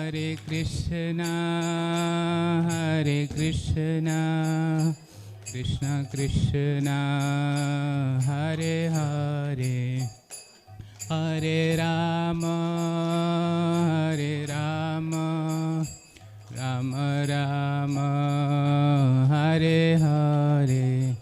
Krishna Krishna Krishna Hare Hare Hare Rama Rama Rama Hare Hare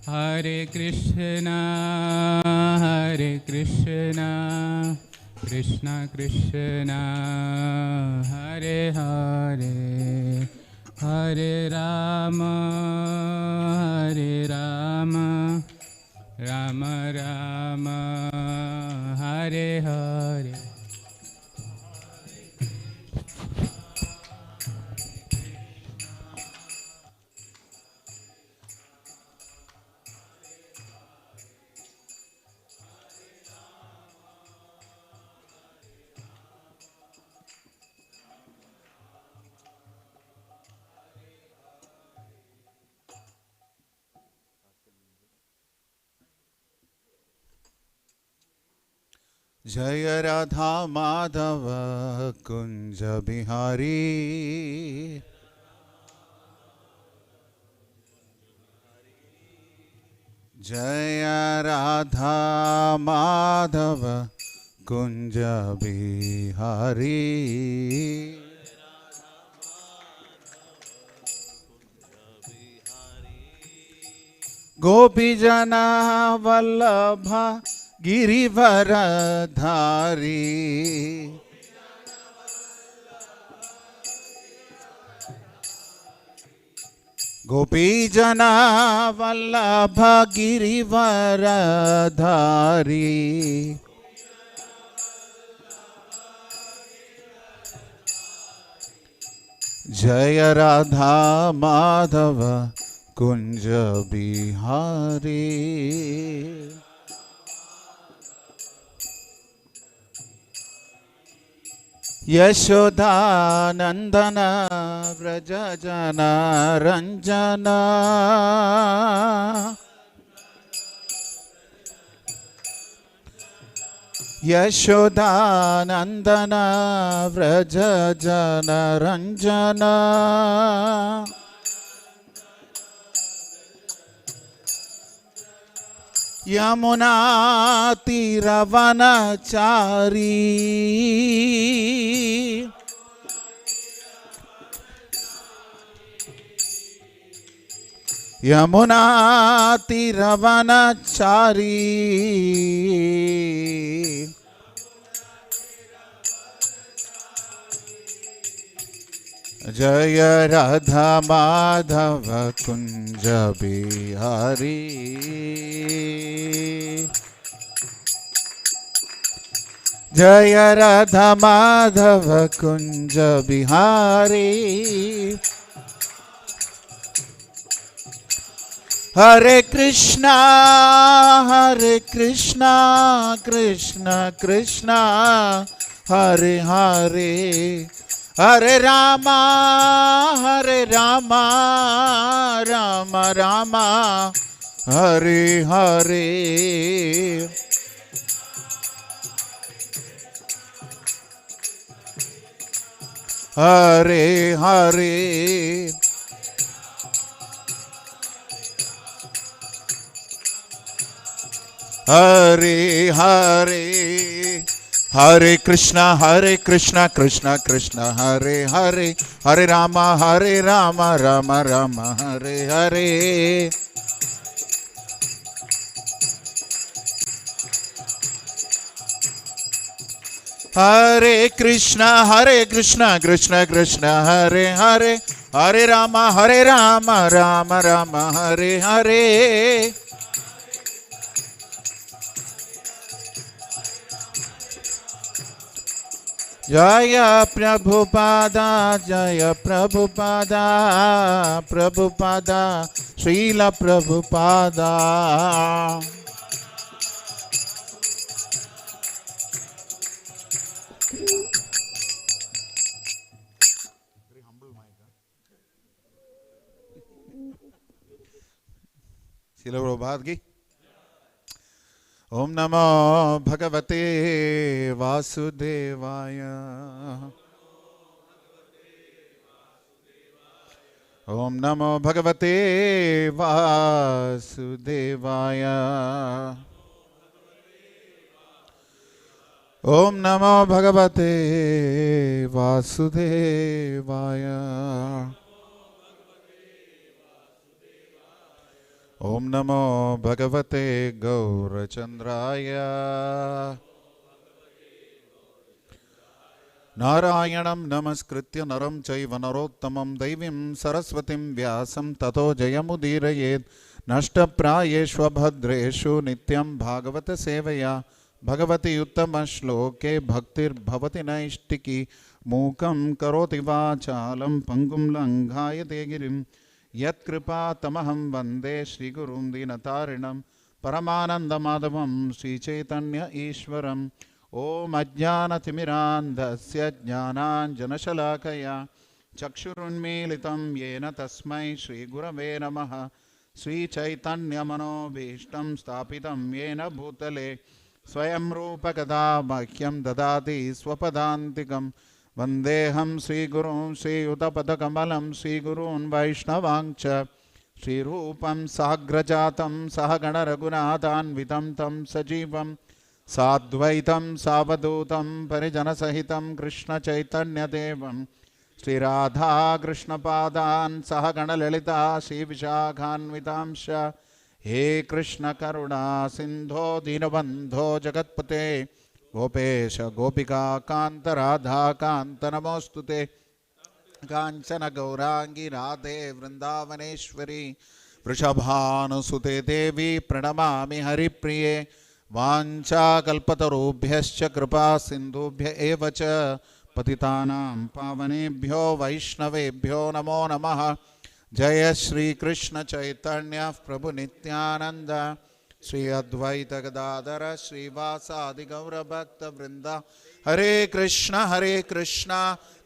Hare Krishna Krishna Krishna Hare Hare Hare Rama Rama Rama Hare Hare जय राधा माधव कुंज बिहारी जय राधा माधव कुंज बिहारी गोपी जना वल्लभा गिरिवरधारी गोपी जना वल्लभ गिरिवरधारी जय राधा माधव कुंज बिहारी यशोदा नंदन व्रज जन रंजना यशोदा नंदन व्रज जन रंजना यमुना तीरवनचारी यमुना तीरवनचारी जय राधा माधव कुंज बिहारी जय राधा माधव कुंज बिहारी हरे कृष्णा कृष्ण कृष्ण हरे हरे हरे रामा राम राम हरे हरे हरे हरे हरे हरे हरे कृष्णा कृष्ण कृष्ण हरे हरे हरे राम राम राम हरे हरे हरे कृष्णा कृष्ण कृष्ण हरे हरे हरे राम राम राम हरे हरे जय प्रभुपादा जय प्रभुपादा प्रभुपादा श्रील प्रभुपादा। श्रील प्रभुपाद की। ओम नमो भगवते वासुदेवाय। ओम नमो भगवते वासुदेवाय। ओम नमो भगवते वासुदेवाय। ओम नमो भगवते गौरचंद्राय। नारायणं नमस्कृत्य नरं चैव नरोत्तमं दैवीं सरस्वतीं व्यासं ततो जयमुदीरयेत्। नष्टप्रायेष्वभद्रेषु नित्यं भागवत सेवया भगवति उत्तमश्लोके भक्तिर्भवति नैष्टिकी। मूकं करोति वाचालं पङ्गुं लङ्घायते गिरिं यत्कृपातमहं वन्दे श्रीगुरुं दीनतारिणं परमानन्दमाधवं श्रीचैतन्य ईश्वरम्। ॐ अज्ञानतिमिरान्धस्य ज्ञानाञ्जनशलाकया चक्षुरुन्मीलितं येन तस्मै श्रीगुरवे नमः। श्रीचैतन्यमनोभीष्टं स्थापितं येन भूतले स्वयं रूपकदा मह्यं ददाति स्वपदान्तिकम्। वन्देऽहं श्रीगुरुं श्रीयुतपदकमलं श्रीगुरून् वैष्णवांश्च श्रीरूपं साग्रजातं सहगणरघुनाथान्वितं तं सजीवं साद्वैतं सावधूतं परिजनसहितं कृष्णचैतन्यदेवं श्रीराधाकृष्णपादान् सहगणललिता श्रीविशाखान्वितांश्च। हे कृष्णकरुणा सिन्धो दीनबन्धो जगत्पते गोपेश गोपिका कांत राधा कांत नमोस्तुते। कांचन गौरांगी राधे वृंदावनेश्वरी वृषभानुसुते देवी प्रणमामि हरिप्रिये। वाञ्छाकल्पतरुभ्यश्च कृपा सिन्धुभ्य एव च पतितानां पावनेभ्यो वैष्णवेभ्यो नमो नमः। जय श्री कृष्ण चैतन्य प्रभु नित्यानंद श्री अद्वैत गदाधर श्रीवासादि गौर भक्त वृंदा। हरे कृष्ण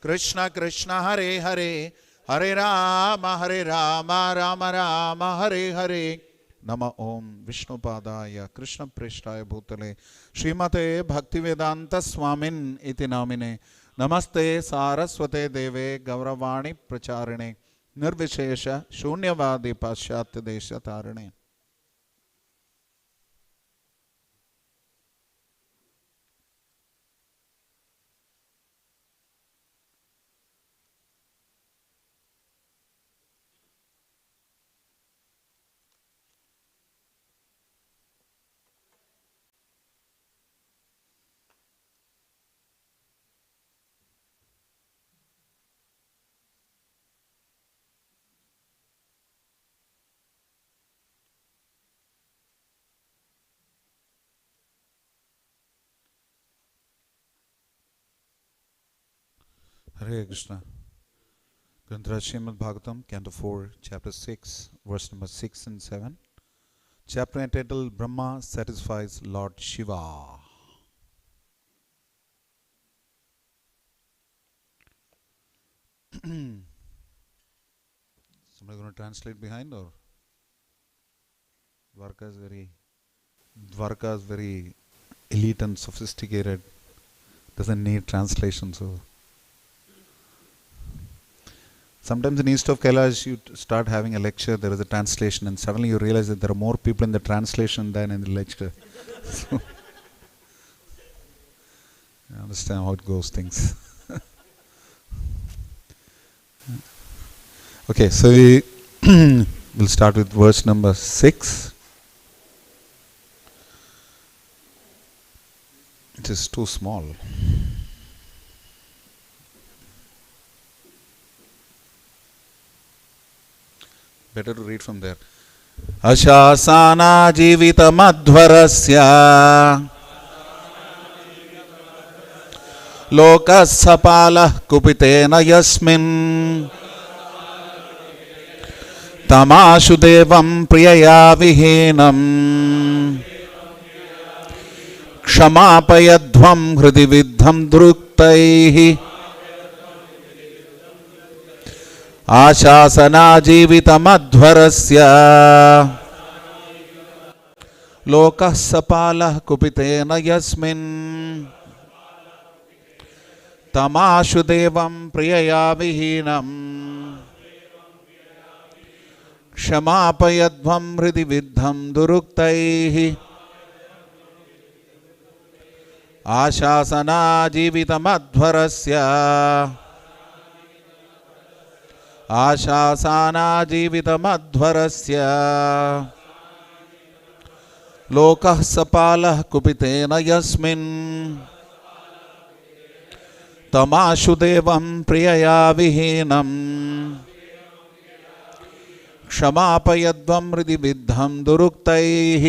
कृष्ण कृष्ण हरे हरे हरे राम राम राम हरे हरे। नम ओं विष्णुपादाय कृष्ण प्रेष्ठाय भूतले श्रीमते भक्तिवेदांत स्वामिन् इति नामिने। नमस्ते सारस्वते देवे गौरवाणी प्रचारिणे निर्विशेष शून्यवादी पाश्चात्य देश तारिणे। Hare Krishna. Granthra Srimad Bhagavatam, Canto 4, Chapter 6, verse number 6 and 7. Chapter entitled Brahma Satisfies Lord Shiva. Somebody going to translate behind, or Dwarka is very elite and sophisticated. Doesn't need translation, so sometimes in east of Kailash you start having a lecture, there is a translation, and suddenly you realize that there are more people in the translation than in the lecture. So, I understand how it goes, things. Okay, so we'll start with verse number 6. It is too small. Better to read from there. Ashasana jivitamadhvarasya लोकसपालः कुपितेन यस्मिन् तमाशु देवं प्रियया विहीनं क्षमापयध्वं हृदि विद्धं दृक्तैः आशासनाजीवितमध्वरस्य लोकः सपालः कुपितेन यस्मिन् तमाशु देवं प्रियया विहीनं क्षमापयध्वं हृदि विद्धं दुरुक्तैः आशासनाजीवितमध्वरस्य आशासनाजीवितमध्वरस्य लोकः सपालः कुपितेन यस्मिन् तमाशु देवं प्रियया विहीनं क्षमापयध्वं हृदि विद्धं दुरुक्तैः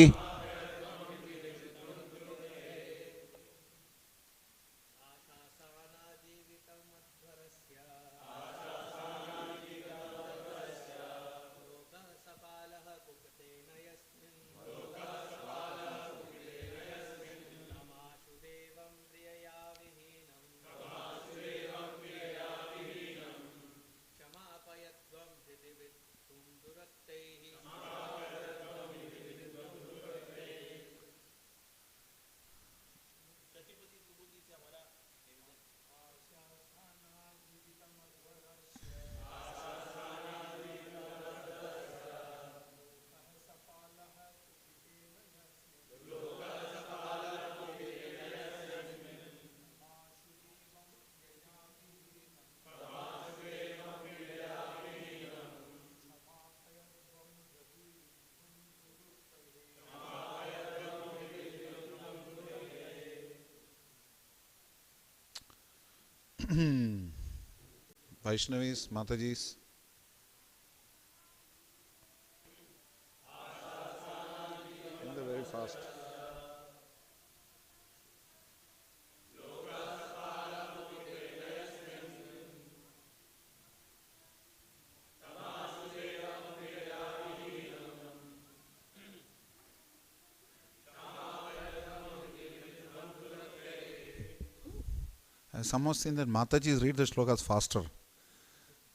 Vaishnavis, Matajis. They're very fast. I somehow seen that Matajis read the shlokas faster.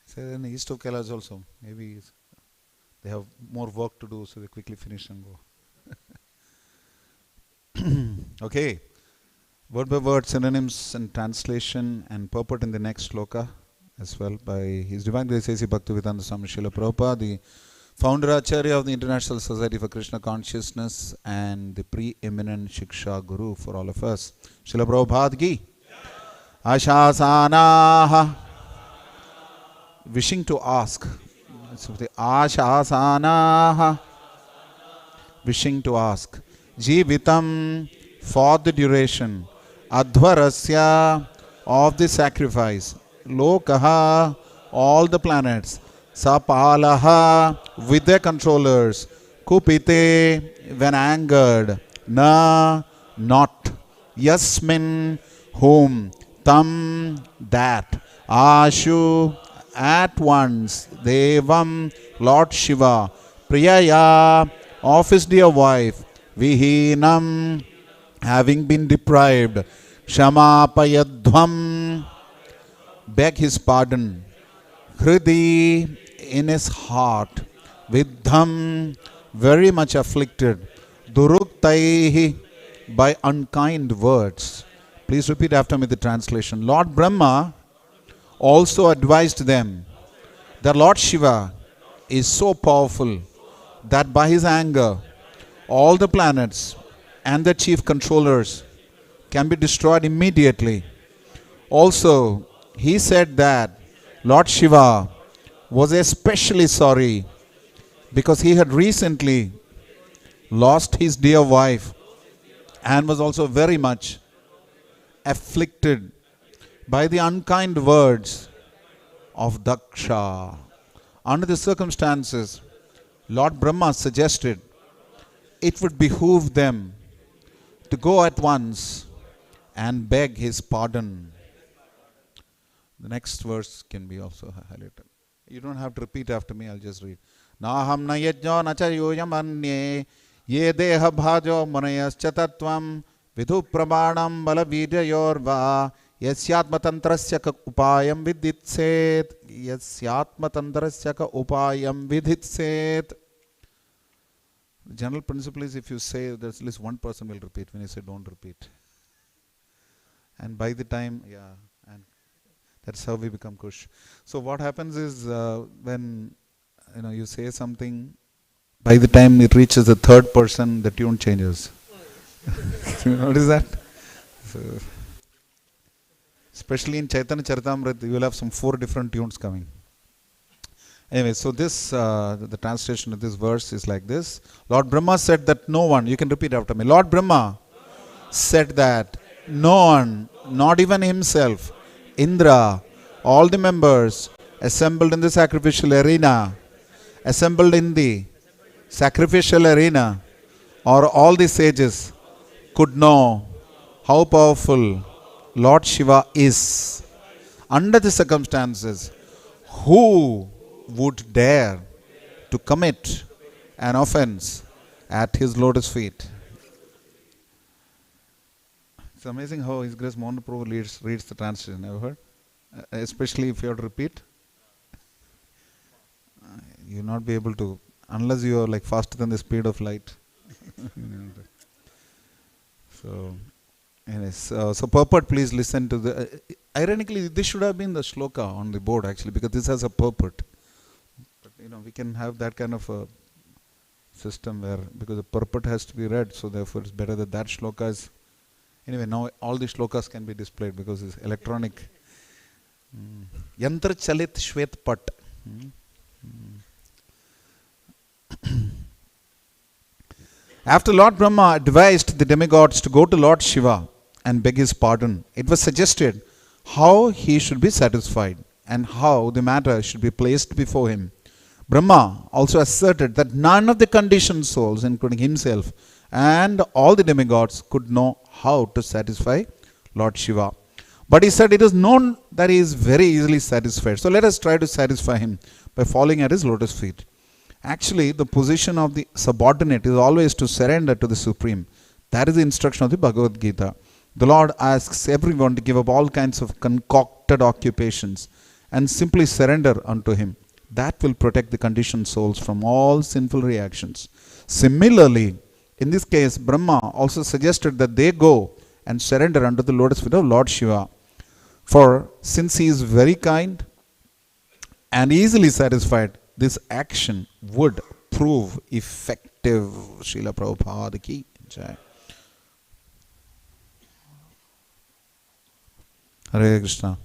Say in the east of Kailash also, maybe they have more work to do, so they quickly finish and go. Okay, word by word synonyms and translation and purport in the next shloka as well by His Divine Grace A.C. Bhaktivedanta Swami Srila Prabhupada, the founder Acharya of the International Society for Krishna Consciousness and the preeminent Shiksha Guru for all of us. Srila Prabhupada ki Ashasanaha, wishing to ask. Ashasanaha, wishing to ask. Jivitam, for the duration. Adhvarasya, of the sacrifice. Lokaha, all the planets. Sapalaha, with their controllers. Kupite, when angered. Na, not. Yasmin, whom. Tam, that. Ashu, at once. Devam, Lord Shiva. Priyaya, of his dear wife. Vihinam, having been deprived. Shamapayadhvam, beg his pardon. Hridi, in his heart. Vidham, very much afflicted. Duruktaihi, by unkind words. Please repeat after me the translation. Lord Brahma also advised them that Lord Shiva is so powerful that by his anger all the planets and the chief controllers can be destroyed immediately. Also, he said that Lord Shiva was especially sorry because he had recently lost his dear wife and was also very much afflicted by the unkind words of Daksha. Under the circumstances, Lord Brahma suggested it would behoove them to go at once and beg his pardon. The next verse can be also highlighted. You don't have to repeat after me, I'll just read. Naham na yajno na cha yoyam anye ye deha bhajo manayascha tattvam vidhu pramanam bala vidyayorva yasyatmatantrasya ka upayam viditset yasyatmatantrasya ka upayam viditset. The general principle is if you say, there's at least one person will repeat. When you say don't repeat. And by the time, and that's how we become kush. So what happens is when you say something, by the time it reaches the third person, the tune changes. You notice that? So, especially in Chaitanya Charitamrita, you will have some 4 different tunes coming. Anyway, so this, the translation of this verse is like this. Lord Brahma said that no one, you can repeat after me. Lord Brahma said that no one, not even himself, Indra, all the members assembled in the sacrificial arena, or all the sages could know how powerful Lord Shiva is. Under the circumstances, who would dare to commit an offense at his lotus feet? It's amazing how His Grace Mohan Prabhu reads the translation. Ever heard? Especially if you have to repeat, you will not be able to, unless you are like faster than the speed of light. So, anyways, so purport, please listen to the. Ironically, this should have been the shloka on the board actually, because this has a purport. But we can have that kind of a system where, because the purport has to be read, so therefore it's better that shloka is. Anyway, now all the shlokas can be displayed because it's electronic. Yantra chalit shwet pat. After Lord Brahma advised the demigods to go to Lord Shiva and beg his pardon, it was suggested how he should be satisfied and how the matter should be placed before him. Brahma also asserted that none of the conditioned souls, including himself and all the demigods, could know how to satisfy Lord Shiva. But he said it is known that he is very easily satisfied. So let us try to satisfy him by falling at his lotus feet. Actually, the position of the subordinate is always to surrender to the Supreme. That is the instruction of the Bhagavad Gita. The Lord asks everyone to give up all kinds of concocted occupations and simply surrender unto him. That will protect the conditioned souls from all sinful reactions. Similarly, in this case, Brahma also suggested that they go and surrender unto the lotus feet of Lord Shiva. For since he is very kind and easily satisfied, this action would prove effective. Srila Prabhupada ki jai. Hare Krishna.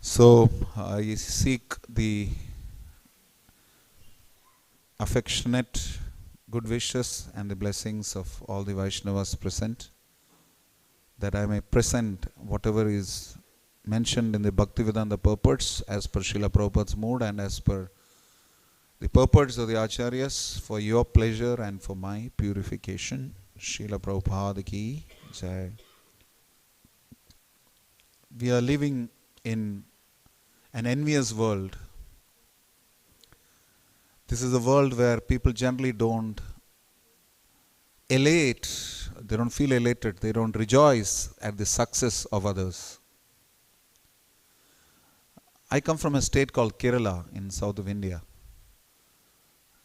So, I seek the affectionate good wishes and the blessings of all the Vaishnavas present, that I may present whatever is mentioned in the Bhaktivedanta purports as per Srila Prabhupada's mood and as per the purports of the Acharyas for your pleasure and for my purification. Srila Prabhupada ki jai. We are living in an envious world. This is a world where people generally don't elate, they don't feel elated, they don't rejoice at the success of others. I come from a state called Kerala in south of India,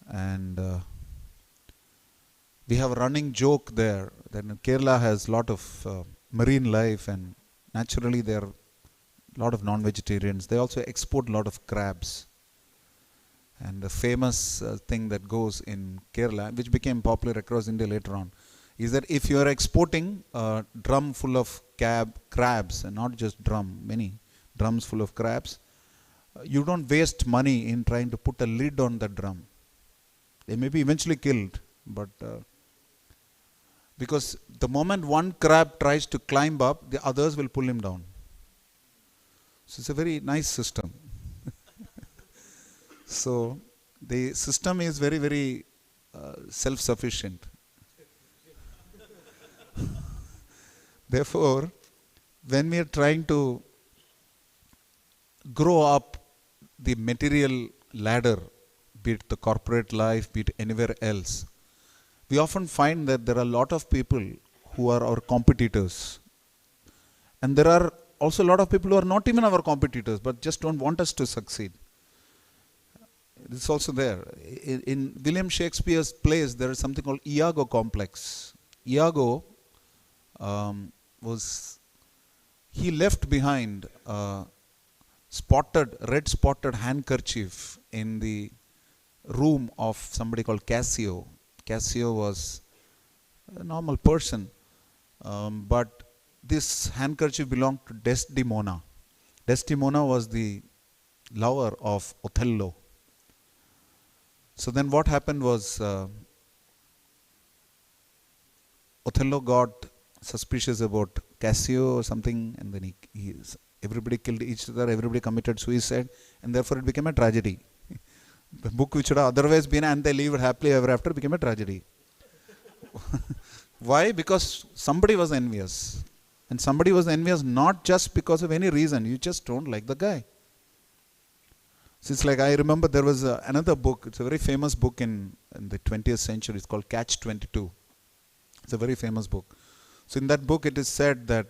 and we have a running joke there that Kerala has a lot of marine life, and naturally there are a lot of non-vegetarians. They also export a lot of crabs. And the famous thing that goes in Kerala, which became popular across India later on, is that if you are exporting a drum full of crabs, and not just drum, many drums full of crabs, you don't waste money in trying to put a lid on the drum. They may be eventually killed, but because the moment one crab tries to climb up, the others will pull him down. So it's a very nice system. So the system is very, very self-sufficient. Therefore, when we are trying to grow up the material ladder, be it the corporate life, be it anywhere else, we often find that there are a lot of people who are our competitors. And there are also a lot of people who are not even our competitors, but just don't want us to succeed. It's also there. In William Shakespeare's plays, there is something called Iago complex. Iago he left behind a red spotted handkerchief in the room of somebody called Cassio. Cassio was a normal person, but this handkerchief belonged to Desdemona. Desdemona was the lover of Othello. So then what happened was Othello got suspicious about Cassio or something, and then everybody killed each other, everybody committed suicide, and therefore it became a tragedy. The book which would have otherwise been and they lived happily ever after became a tragedy. Why? Because somebody was envious. And somebody was envious not just because of any reason, you just don't like the guy. So it's like, I remember there was another book, it's a very famous book in the 20th century, it's called Catch-22. It's a very famous book. So in that book it is said that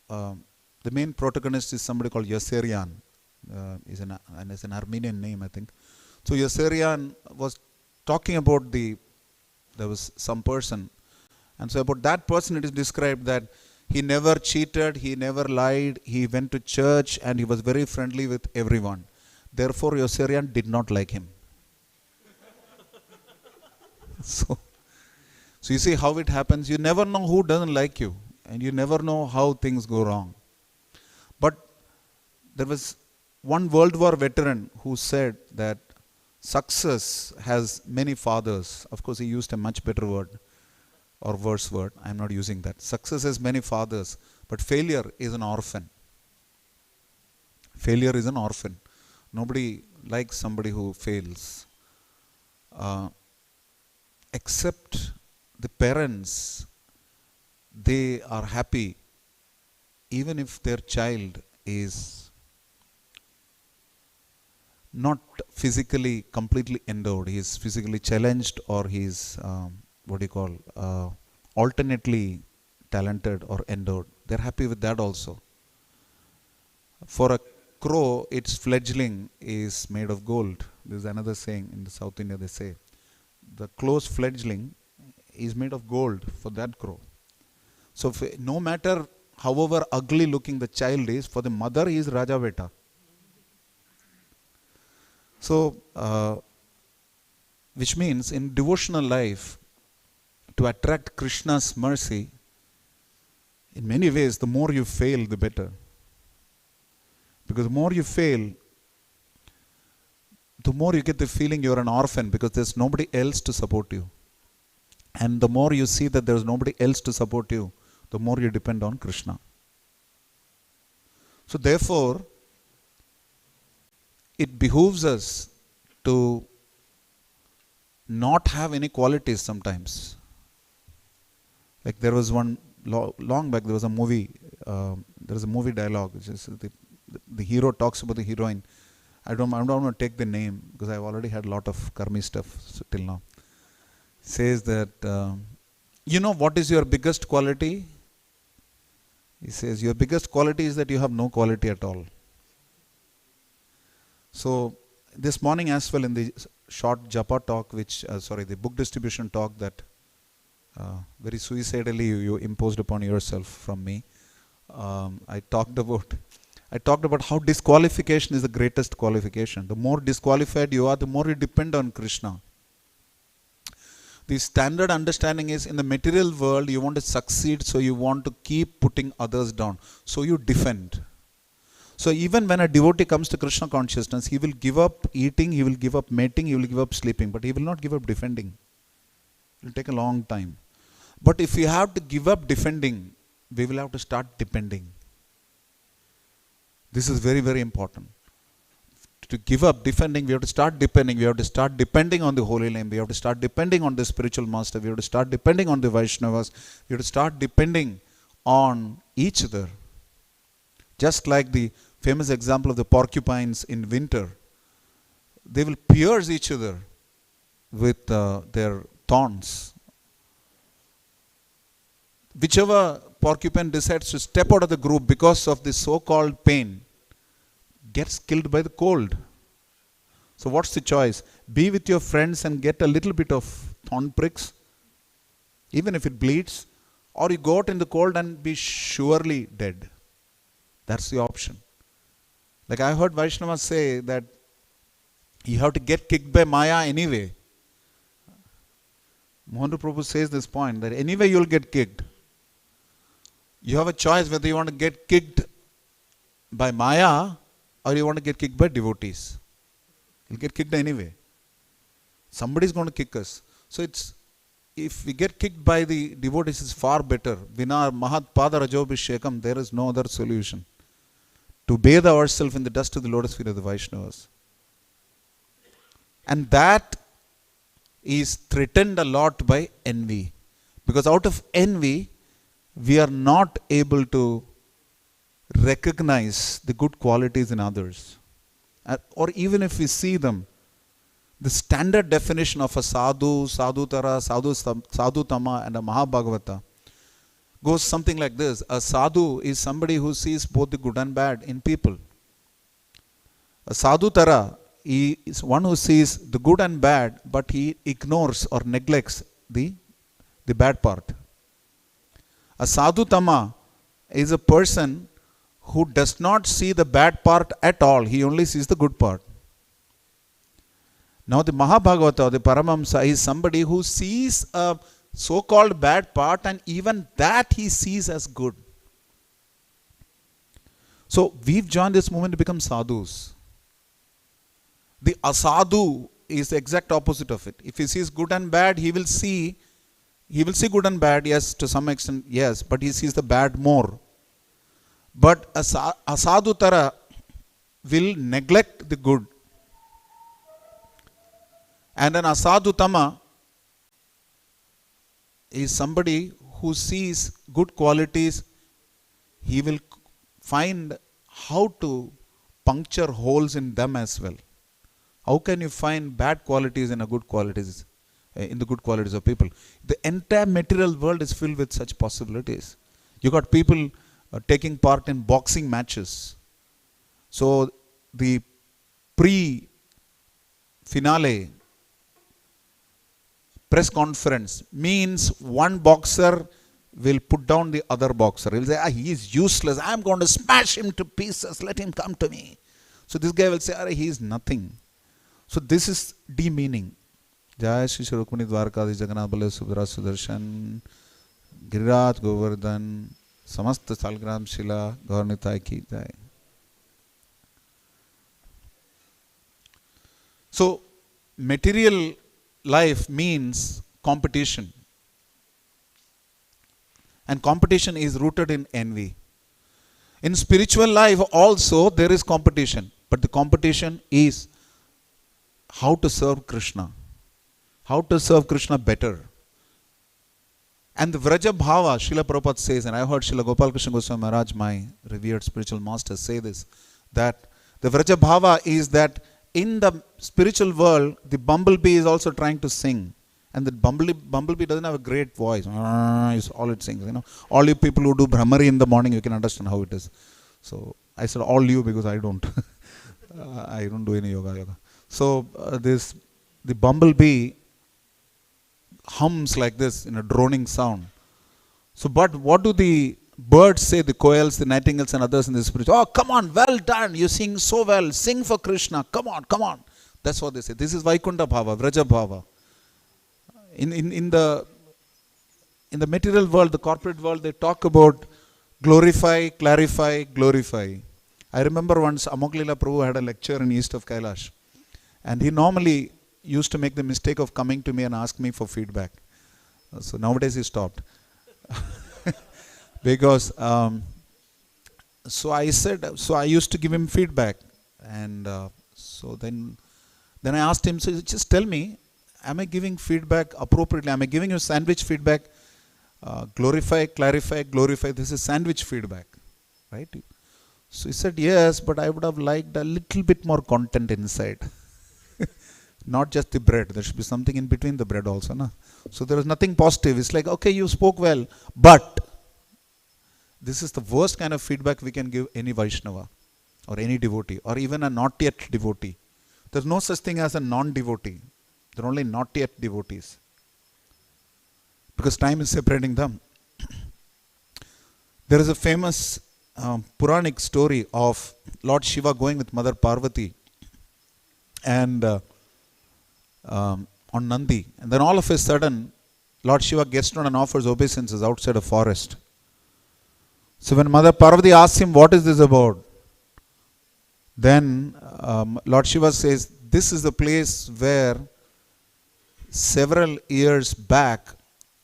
the main protagonist is somebody called Yossarian. Is an Armenian name, I think. So Yossarian was talking about there was some person. And so about that person it is described that he never cheated, he never lied, he went to church and he was very friendly with everyone. Therefore, Yossarian did not like him. So you see how it happens. You never know who doesn't like you, and you never know how things go wrong. But there was one World War veteran who said that success has many fathers. Of course, he used a much better word or worse word. I am not using that. Success has many fathers, but failure is an orphan. Failure is an orphan. Nobody likes somebody who fails. Except the parents, they are happy even if their child is not physically completely endowed. He is physically challenged, or he is alternately talented or endowed. They are happy with that also. For a crow, its fledgling is made of gold. There is another saying in the South India, they say, the crow's fledgling is made of gold for that crow. So no matter however ugly looking the child is, for the mother he is Raja Beta. So, which means in devotional life, to attract Krishna's mercy, in many ways, the more you fail, the better. Because the more you fail, the more you get the feeling you're an orphan because there's nobody else to support you. And the more you see that there's nobody else to support you, the more you depend on Krishna. So therefore, it behooves us to not have any qualities sometimes. Like there was one long back, there was a movie dialogue, which is the hero talks about the heroine. I don't want to take the name because I've already had a lot of karmi stuff till now. Says that, you know what is your biggest quality? He says, your biggest quality is that you have no quality at all. So this morning as well in the short japa talk, the book distribution talk that very suicidally you imposed upon yourself from me, I talked about how disqualification is the greatest qualification. The more disqualified you are, the more you depend on Krishna. The standard understanding is in the material world you want to succeed, so you want to keep putting others down. So you defend. So even when a devotee comes to Krishna consciousness, he will give up eating, he will give up mating, he will give up sleeping, but he will not give up defending. It will take a long time. But if we have to give up defending, we will have to start depending. This is very, very important. To give up defending, we have to start depending. We have to start depending on the holy name. We have to start depending on the spiritual master. We have to start depending on the Vaishnavas. We have to start depending on each other. Just like the famous example of the porcupines in winter. They will pierce each other with their thorns. Whichever porcupine decides to step out of the group because of this so-called pain gets killed by the cold. So what's the choice? Be with your friends and get a little bit of thorn pricks, even if it bleeds, or you go out in the cold and be surely dead. That's the option. Like I heard Vaishnavas say that you have to get kicked by Maya anyway. Mohan Prabhu says this point, that anyway you'll get kicked. You have a choice whether you want to get kicked by Maya or you want to get kicked by devotees. You'll get kicked anyway. Somebody's going to kick us. So if we get kicked by the devotees, it's far better. Vina Mahat Pada Rajobhishekam, there is no other solution. To bathe ourselves in the dust of the lotus feet of the Vaishnavas. And that is threatened a lot by envy. Because out of envy, we are not able to recognize the good qualities in others. Or even if we see them, the standard definition of a sadhu, sadhutara, sadhutama and a mahabhagavata goes something like this. A sadhu is somebody who sees both the good and bad in people. A sadhutara is one who sees the good and bad, but he ignores or neglects the bad part. A sadhutama is a person who does not see the bad part at all. He only sees the good part. Now the Mahabhagavata, the Paramamsa, is somebody who sees a so-called bad part and even that he sees as good. So we've joined this movement to become sadhus. The asadhu is the exact opposite of it. If he sees good and bad, he will see good and bad, yes, to some extent, yes, but he sees the bad more. But a sadhutara will neglect the good. And an asadhutama is somebody who sees good qualities. He will find how to puncture holes in them as well. How can you find bad qualities in the good qualities of people? The entire material world is filled with such possibilities. You got people taking part in boxing matches. So the pre-finale press conference means one boxer will put down the other boxer. He will say, he is useless. I am going to smash him to pieces. Let him come to me. So this guy will say, he is nothing. So this is demeaning. Jai Shri ISKCON Dwarka, Jagannath Baladev Subhadra Sudarshan, Giriraj Govardhan, Samasta Salgram Shila, Gaurnitai Ki Jai. So material life means competition. And competition is rooted in envy. In spiritual life also there is competition. But the competition is how to serve Krishna. How to serve Krishna better. And the Vraja Bhava, Srila Prabhupada says, and I heard Srila Gopal Krishna Goswami Maharaj, my revered spiritual master, say this, that the Vraja Bhava is that in the spiritual world, the bumblebee is also trying to sing. And the bumblebee doesn't have a great voice. Is all it sings. All you people who do Brahmari in the morning, you can understand how it is. So I said all you because I don't. I don't do any yoga. So the bumblebee hums like this in a droning sound. So but what do the birds say, the koels, the nightingales and others in the spiritual? Oh, come on, well done. You sing so well. Sing for Krishna. Come on, come on. That's what they say. This is Vaikunta Bhava, Vraja Bhava. In the material world, the corporate world, they talk about glorify, clarify, glorify. I remember once Amoklila Prabhu had a lecture in east of Kailash. And he normally used to make the mistake of coming to me and ask me for feedback. So nowadays he stopped. Because, so I used to give him feedback. And so then I asked him, so just tell me, am I giving feedback appropriately? Am I giving you sandwich feedback? Glorify, clarify, glorify. This is sandwich feedback. Right? So he said, yes, but I would have liked a little bit more content inside. Not just the bread. There should be something in between the bread also. Na? So there was nothing positive. It's like, okay, you spoke well, but this is the worst kind of feedback we can give any Vaishnava or any devotee or even a not yet devotee. There's no such thing as a non-devotee. There are only not yet devotees. Because time is separating them. There is a famous Puranic story of Lord Shiva going with Mother Parvati and on Nandi. And then all of a sudden, Lord Shiva gets down and offers obeisances outside a forest. So when Mother Parvati asks him, what is this about? Then Lord Shiva says, this is the place where several years back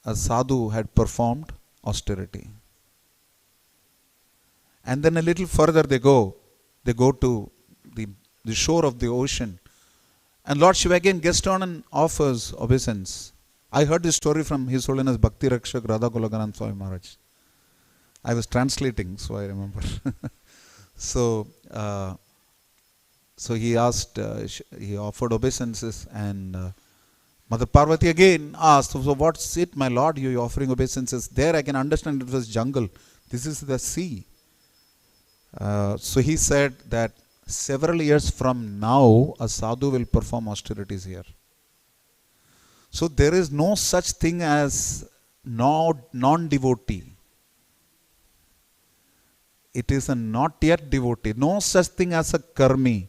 a sadhu had performed austerity. And then a little further they go to the shore of the ocean. And Lord Shiva again gets down and offers obeisance. I heard this story from His Holiness Bhakti Rakshak Radha Kulaganand Swami Maharaj. I was translating, so I remember. So he asked, he offered obeisances, and Mother Parvati again asked, so what's it, my lord, you're offering obeisances? There I can understand it was jungle. This is the sea. So he said that several years from now, a sadhu will perform austerities here. So there is no such thing as non-devotee. It is a not yet devotee. No such thing as a karmi.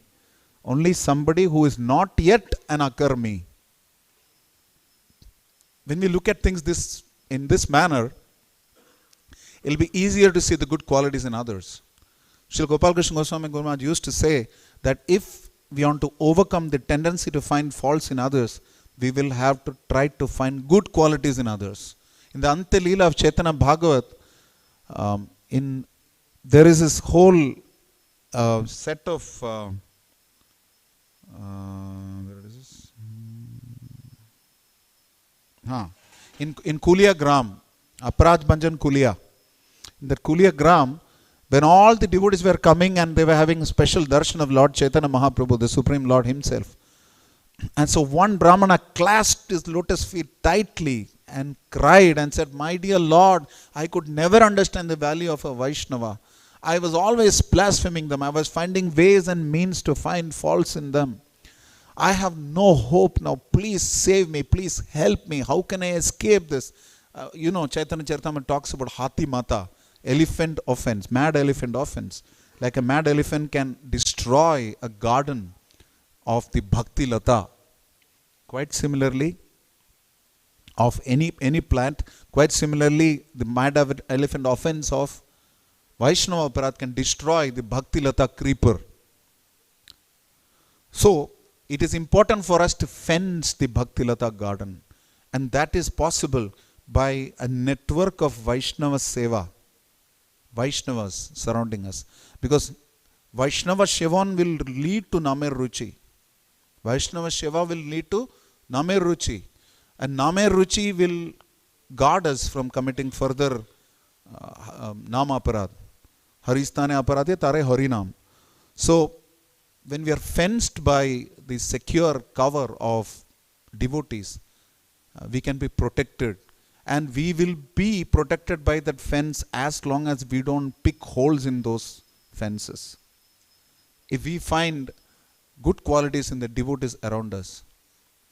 Only somebody who is not yet an akarmi. When we look at things in this manner, it will be easier to see the good qualities in others. Srila Gopal Krishna Goswami Guru Maharaj used to say that if we want to overcome the tendency to find faults in others, we will have to try to find good qualities in others. In the Ante Leela of Chaitanya Bhagavat, there is this whole set of where is this? In Kulia Gram, Aparaj Bhanjan Kulia. In the Kulia Gram, when all the devotees were coming and they were having a special darshan of Lord Chaitanya Mahaprabhu, the Supreme Lord Himself. And so one Brahmana clasped his lotus feet tightly and cried and said, my dear Lord, I could never understand the value of a Vaishnava. I was always blaspheming them. I was finding ways and means to find faults in them. I have no hope now. Please save me. Please help me. How can I escape this? Chaitanya Charitamrita talks about Hathi Mata, elephant offense, mad elephant offense. Like a mad elephant can destroy a garden of the Bhakti Lata. Quite similarly, of any plant, quite similarly, the mad elephant offense of Vaishnava Aparad can destroy the Bhakti Lata creeper. So, it is important for us to fence the Bhakti Lata garden. And that is possible by a network of Vaishnava Seva. Vaishnavas surrounding us. Because Vaishnava Shivan will lead to Namer Ruchi. Vaishnava Shiva will lead to Namer Ruchi. And Namer Ruchi will guard us from committing further Nama Aparad. Haristane Aparadya Tare Harinam. So, when we are fenced by the secure cover of devotees, we can be protected. And we will be protected by that fence as long as we don't pick holes in those fences. If we find good qualities in the devotees around us,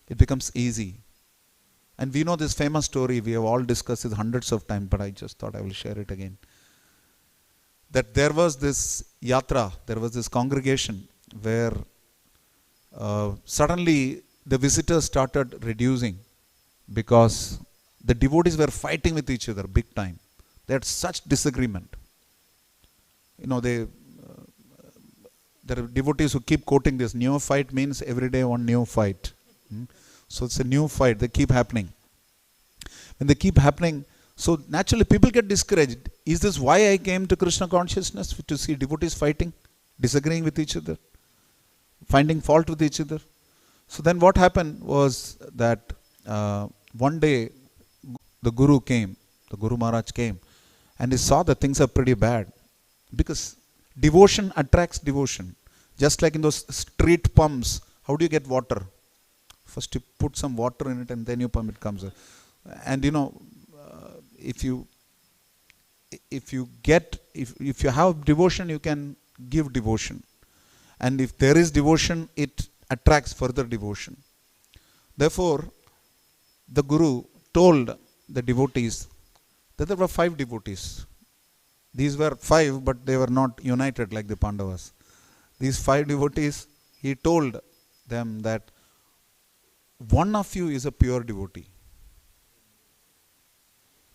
it becomes easy. And we know this famous story, we have all discussed it hundreds of times, but I just thought I will share it again. That there was this yatra, there was this congregation where suddenly the visitors started reducing because the devotees were fighting with each other big time. They had such disagreement. There are devotees who keep quoting this, new fight means every day one new fight. So it's a new fight, they keep happening. When they keep happening, so naturally people get discouraged. Is this why I came to Krishna consciousness? To see devotees fighting, disagreeing with each other, finding fault with each other. So then what happened was that one day the Guru Maharaj came, and he saw that things are pretty bad. Because Devotion attracts devotion. Just like in those street pumps, how do you get water? First you put some water in it and then you pump, it comes. And you know, if you have devotion, you can give devotion. And if there is devotion, it attracts further devotion. Therefore, the Guru told the devotees that there were 5 devotees. These were 5, but they were not united like the Pandavas. These 5 devotees, he told them that one of you is a pure devotee.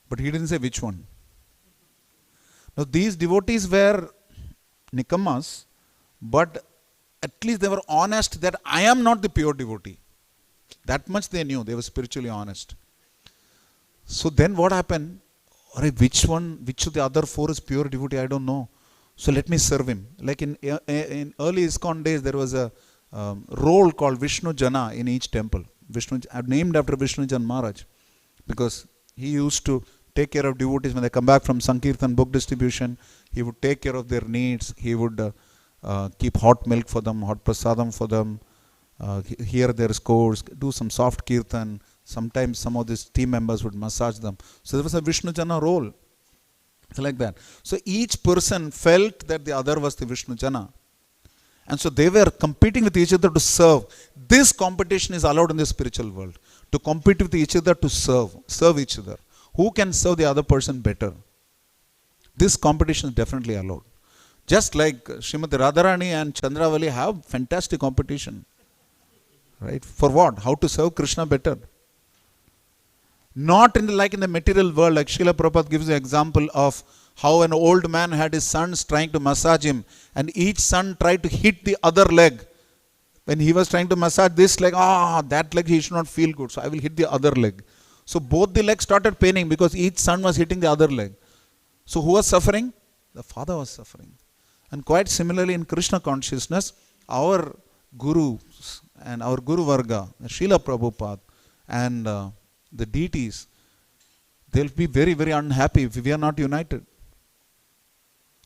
But he didn't say which one. Now these devotees were nikammas, but at least they were honest that I am not the pure devotee. That much they knew. They were spiritually honest. So then what happened? Which of the other 4 is pure devotee? I don't know. So let me serve him. Like in early ISKCON days, there was a role called Vishnu Jana in each temple. Named after Vishnu Jan Maharaj, because he used to take care of devotees when they come back from Sankirtan book distribution. He would take care of their needs. He would keep hot milk for them, hot prasadam for them, hear their scores, do some soft kirtan. Sometimes some of these team members would massage them. So there was a Vishnu Jana role. It's like that. So each person felt that the other was the Vishnu Jana. And so they were competing with each other to serve. This competition is allowed in the spiritual world. To compete with each other to serve each other. Who can serve the other person better? This competition is definitely allowed. Just like Srimati Radharani and Chandravali have fantastic competition. Right? For what? How to serve Krishna better. Not like in the material world, like Srila Prabhupada gives the example of how an old man had his sons trying to massage him, and each son tried to hit the other leg. When he was trying to massage this leg, that leg he should not feel good, so I will hit the other leg. So both the legs started paining because each son was hitting the other leg. So who was suffering? The father was suffering. And quite similarly in Krishna consciousness, our Gurus and our Guru Varga, Srila Prabhupada and the deities, they'll be very, very unhappy if we are not united.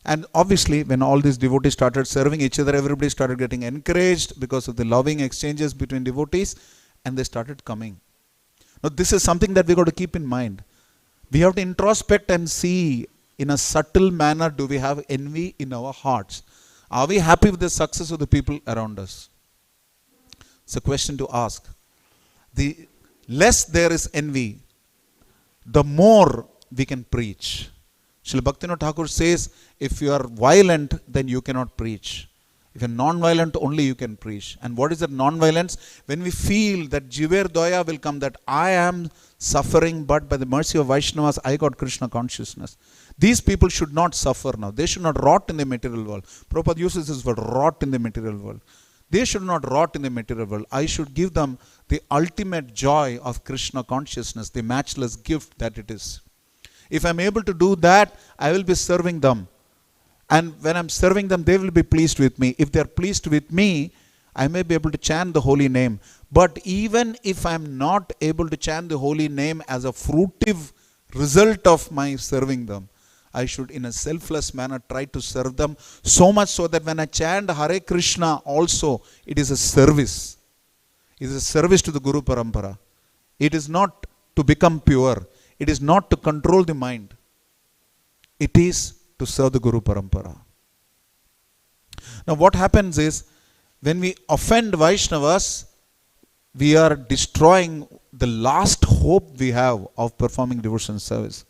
And obviously, when all these devotees started serving each other, everybody started getting encouraged because of the loving exchanges between devotees, and they started coming. Now, this is something that we got to keep in mind. We have to introspect and see in a subtle manner, do we have envy in our hearts? Are we happy with the success of the people around us? It's a question to ask. The less there is envy, the more we can preach. Srila Bhaktivinoda Thakur says, if you are violent, then you cannot preach. If you are non-violent, only you can preach. And what is that non-violence? When we feel that Jiver Doya will come, that I am suffering, but by the mercy of Vaishnavas, I got Krishna consciousness. These people should not suffer now. They should not rot in the material world. Prabhupada uses this word, rot in the material world. They should not rot in the material world. I should give them the ultimate joy of Krishna consciousness, the matchless gift that it is. If I am able to do that, I will be serving them. And when I am serving them, they will be pleased with me. If they are pleased with me, I may be able to chant the holy name. But even if I am not able to chant the holy name as a fruitive result of my serving them, I should in a selfless manner try to serve them, so much so that when I chant Hare Krishna also, it is a service. It is a service to the Guru Parampara. It is not to become pure. It is not to control the mind. It is to serve the Guru Parampara. Now what happens is, when we offend Vaishnavas, we are destroying the last hope we have of performing devotion service.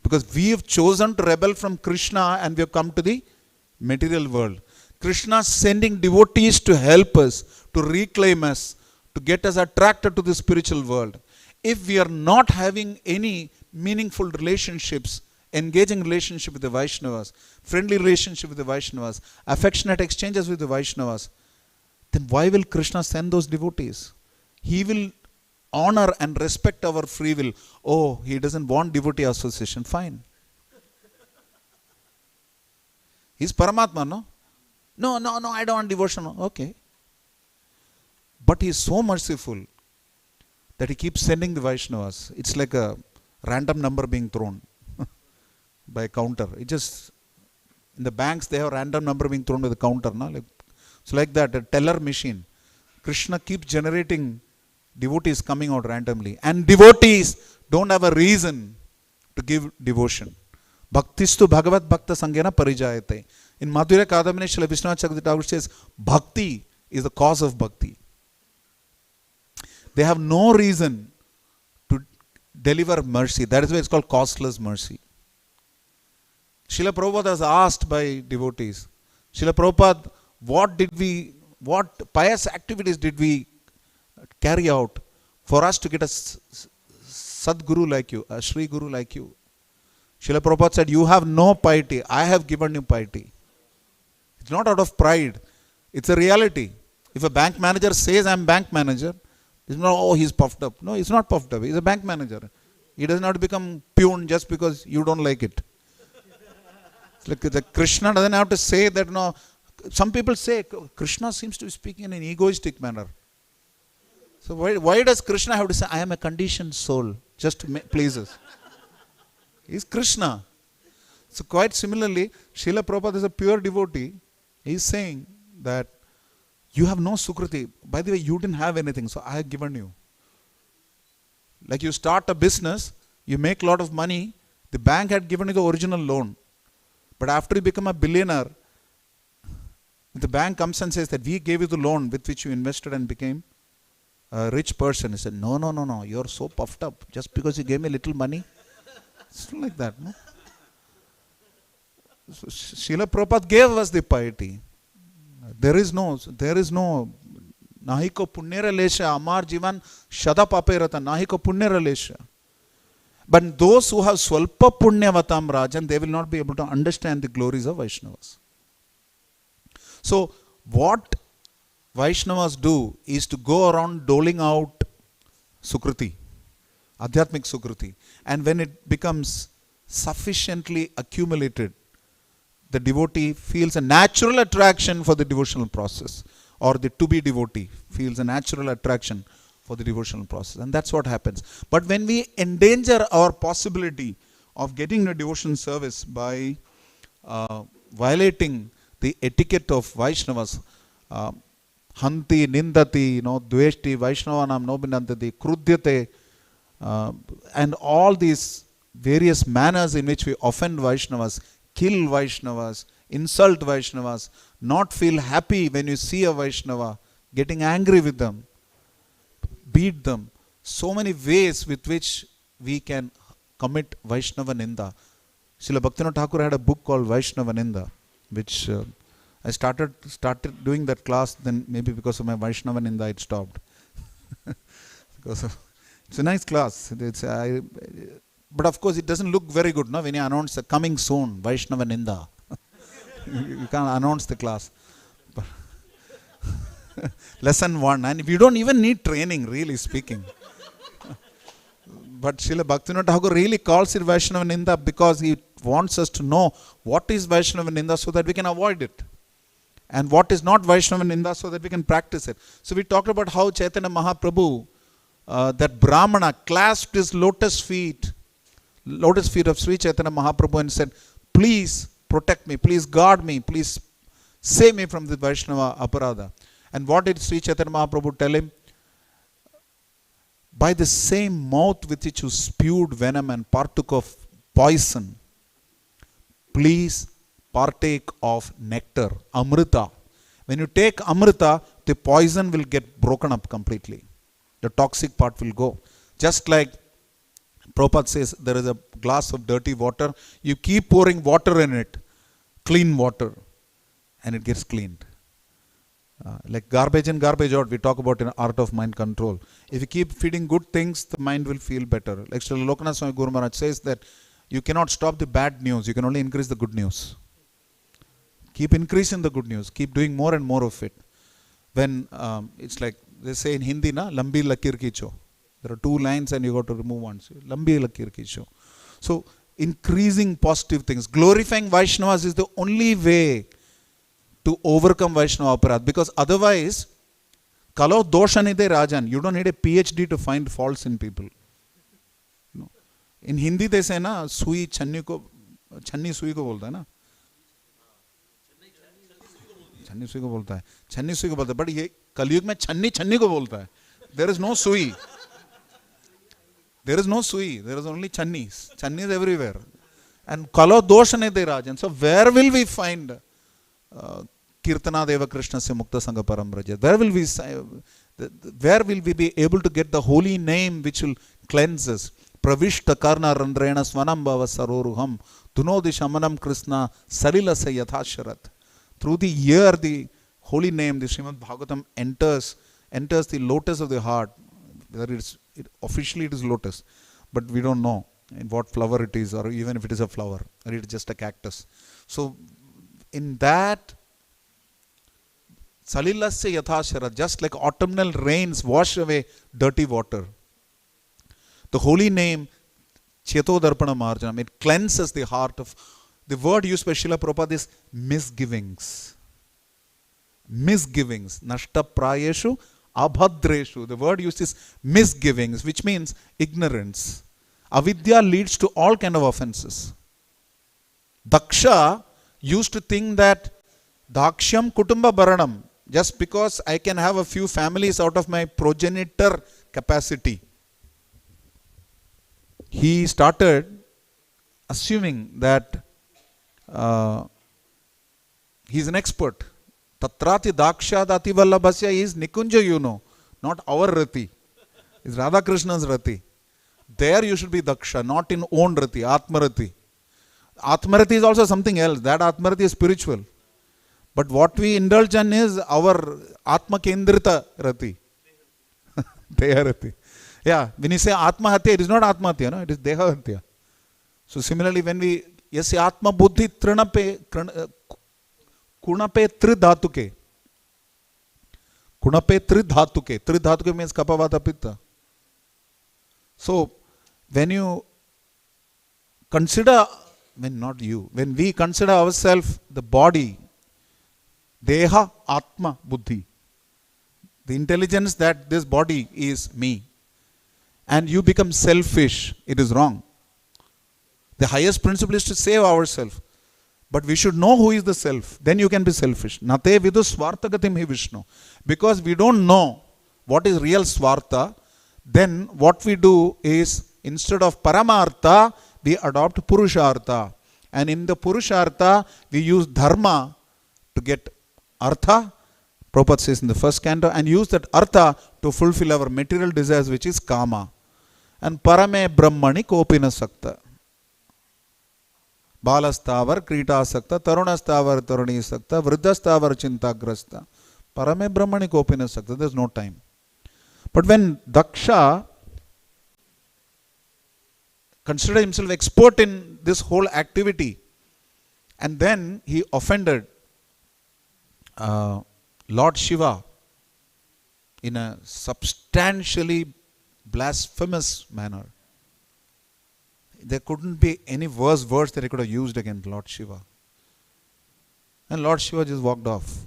Because we have chosen to rebel from Krishna and we have come to the material world. Krishna is sending devotees to help us, to reclaim us, to get us attracted to the spiritual world. If we are not having any meaningful relationships, engaging relationship with the Vaishnavas, friendly relationship with the Vaishnavas, affectionate exchanges with the Vaishnavas, then why will Krishna send those devotees? He will honor and respect our free will. Oh, he doesn't want devotee association. Fine. He's Paramatma, no? No, I don't want devotion. Okay. But he is so merciful that he keeps sending the Vaishnavas. It's like a random number being thrown by a counter. It just In the banks, they have random number being thrown to the counter. No? It's like that, a teller machine. Krishna keeps generating devotees coming out randomly. And devotees don't have a reason to give devotion. Bhaktistu bhagavat bhakta sangyana parijayate. In Madhurya Kadamini, Srila Vishwanath Chakravarti Thakur says, Bhakti is the cause of bhakti. They have no reason to deliver mercy. That is why it's called costless mercy. Srila Prabhupada was asked by devotees, Srila Prabhupada, what pious activities did we carry out for us to get a Sadguru like you, a Sri Guru like you? Srila Prabhupada said, you have no piety, I have given you piety. It's not out of pride, it's a reality. If a bank manager says, I'm bank manager, it's not, oh, he's puffed up. No, he's not puffed up, he's a bank manager. He doesn't have to become peon just because you don't like it. It's like the Krishna doesn't have to say that, no. Some people say Krishna seems to be speaking in an egoistic manner. So why does Krishna have to say, I am a conditioned soul, just to please us? He's Krishna. So quite similarly, Srila Prabhupada is a pure devotee. He's saying that you have no Sukriti. By the way, you didn't have anything, so I have given you. Like you start a business, you make a lot of money, the bank had given you the original loan. But after you become a billionaire, the bank comes and says that we gave you the loan with which you invested and became a rich person. He said, no, you're so puffed up just because you gave me a little money. It's not like that, no? So Srila Prabhupada gave us the piety. There is no nahiko punyera lesha amar jivan shada paperata nahiko punyera lesha. But those who have swalpa punyavatam rajan, they will not be able to understand the glories of Vaishnavas. So what Vaishnavas do is to go around doling out Sukriti, Adhyatmik Sukriti. And when it becomes sufficiently accumulated, the devotee feels a natural attraction for the devotional process, or the to-be devotee feels a natural attraction for the devotional process. And that's what happens. But when we endanger our possibility of getting a devotion service by violating the etiquette of Vaishnavas, Hanti, Nindati, Dveshti, Vaishnavanam, Nobinandati, Krudhyate, and all these various manners in which we offend Vaishnavas, kill Vaishnavas, insult Vaishnavas, not feel happy when you see a Vaishnava, getting angry with them, beat them. So many ways with which we can commit Vaishnava Ninda. Srila Bhaktivinoda Thakur had a book called Vaishnava Ninda, which I started doing that class, then maybe because of my Vaishnava Ninda it stopped. It's a nice class. But of course it doesn't look very good, no? When you announce the coming soon, Vaishnava Ninda. You can't announce the class. Lesson 1, and we don't even need training, really speaking. But Srila Bhaktivinoda Thakur really calls it Vaishnava Ninda because he wants us to know what is Vaishnava Ninda so that we can avoid it. And what is not Vaishnava Ninda so that we can practice it. So we talked about how Chaitanya Mahaprabhu, that Brahmana, clasped his lotus feet of Sri Chaitanya Mahaprabhu and said, please protect me, please guard me, please save me from the Vaishnava aparadha. And what did Sri Chaitanya Mahaprabhu tell him? By the same mouth with which you spewed venom and partook of poison, please partake of nectar, amrita. When you take amrita, the poison will get broken up completely. The toxic part will go. Just like Prabhupada says, there is a glass of dirty water. You keep pouring water in it, clean water, and it gets cleaned. Like garbage in, garbage out, we talk about in art of mind control. If you keep feeding good things, the mind will feel better. Like Srila Lokanath Swami Guru Maharaj says that you cannot stop the bad news, you can only increase the good news. Keep increasing the good news, keep doing more and more of it. When it's like they say in Hindi, na, lambi lakir kicho. There are 2 lines and you got to remove one. So, lambi lakir kicho. So increasing positive things, glorifying Vaishnavas is the only way to overcome Vaishnava aparadha, because otherwise, kalo doshanide rajan, you don't need a PhD to find faults in people. No. In Hindi they say na, sui channi sui ko bolta hai na. छन्नी सुई को बोलता है, छन्नी सुई को बोलता है, बट ये कलयुग में छन्नी छन्नी को बोलता है. There is no sui. There is no sui. There is only channis. Channis everywhere. And kalo dosha ne de rajan. So where will we find Kirtana Deva Krishna se Mukta Sangha Parambraja? Where will we be able to get the holy name which will cleanse us? Pravishta Karna Randrena Swanam Bhava Saroruham Dunodi Shamanam Krishna Salila Sayathasharat. Through the ear, the holy name, the Srimad Bhagavatam enters the lotus of the heart. Whether officially it is lotus, but we don't know in what flower it is, or even if it is a flower, or it is just a cactus. So in that, Salilasya Yathashara, just like autumnal rains wash away dirty water, the holy name Cheto Darpana Marjanam, it cleanses the heart of. The word used by Srila Prabhupada is misgivings. Misgivings. Nashta prayeshu abhadreshu. The word used is misgivings, which means ignorance. Avidya leads to all kind of offenses. Daksha used to think that Dakshyam Kutumba Baranam, just because I can have a few families out of my progenitor capacity, he started assuming that he is an expert. Tatrati Daksha Dati Vallabhasya is Nikunja, not our Rati. It's Radha Krishna's Rati. There you should be Daksha, not in own Rati, Atmarati. Atmarati is also something else. That Atmarati is spiritual. But what we indulge in is our Atma Kendrita Rati. Deha Rati. Yeah, when you say Atma Hatya, it is not Atma Hatya, no? It is Deha Hatya. So similarly, when we, yes, Atma Buddhi Trinape, Kunape Tridhatuke. Kunape Tridhatuke. Tridhatuke means Kapavata Pitta. So, when you consider, when we consider ourselves the body, Deha Atma Buddhi, the intelligence that this body is me, and you become selfish, it is wrong. The highest principle is to save ourselves. But we should know who is the self. Then you can be selfish. Nate vidu swartagatim hi Vishnu. Because we don't know what is real swartha, then what we do is, instead of paramartha, we adopt purushartha. And in the purushartha, we use dharma to get artha, Prabhupada says in the first canto, and use that artha to fulfill our material desires, which is kama. And parame brahmani kopina sakta. Balastavar kritasakta, tarunastavar taruni sakta, vriddhastavar chintagrasta. Parame brahmani kopina sakta. There is no time. But when Daksha considered himself expert in this whole activity, and then he offended Lord Shiva in a substantially blasphemous manner. There couldn't be any worse words that he could have used against Lord Shiva. And Lord Shiva just walked off.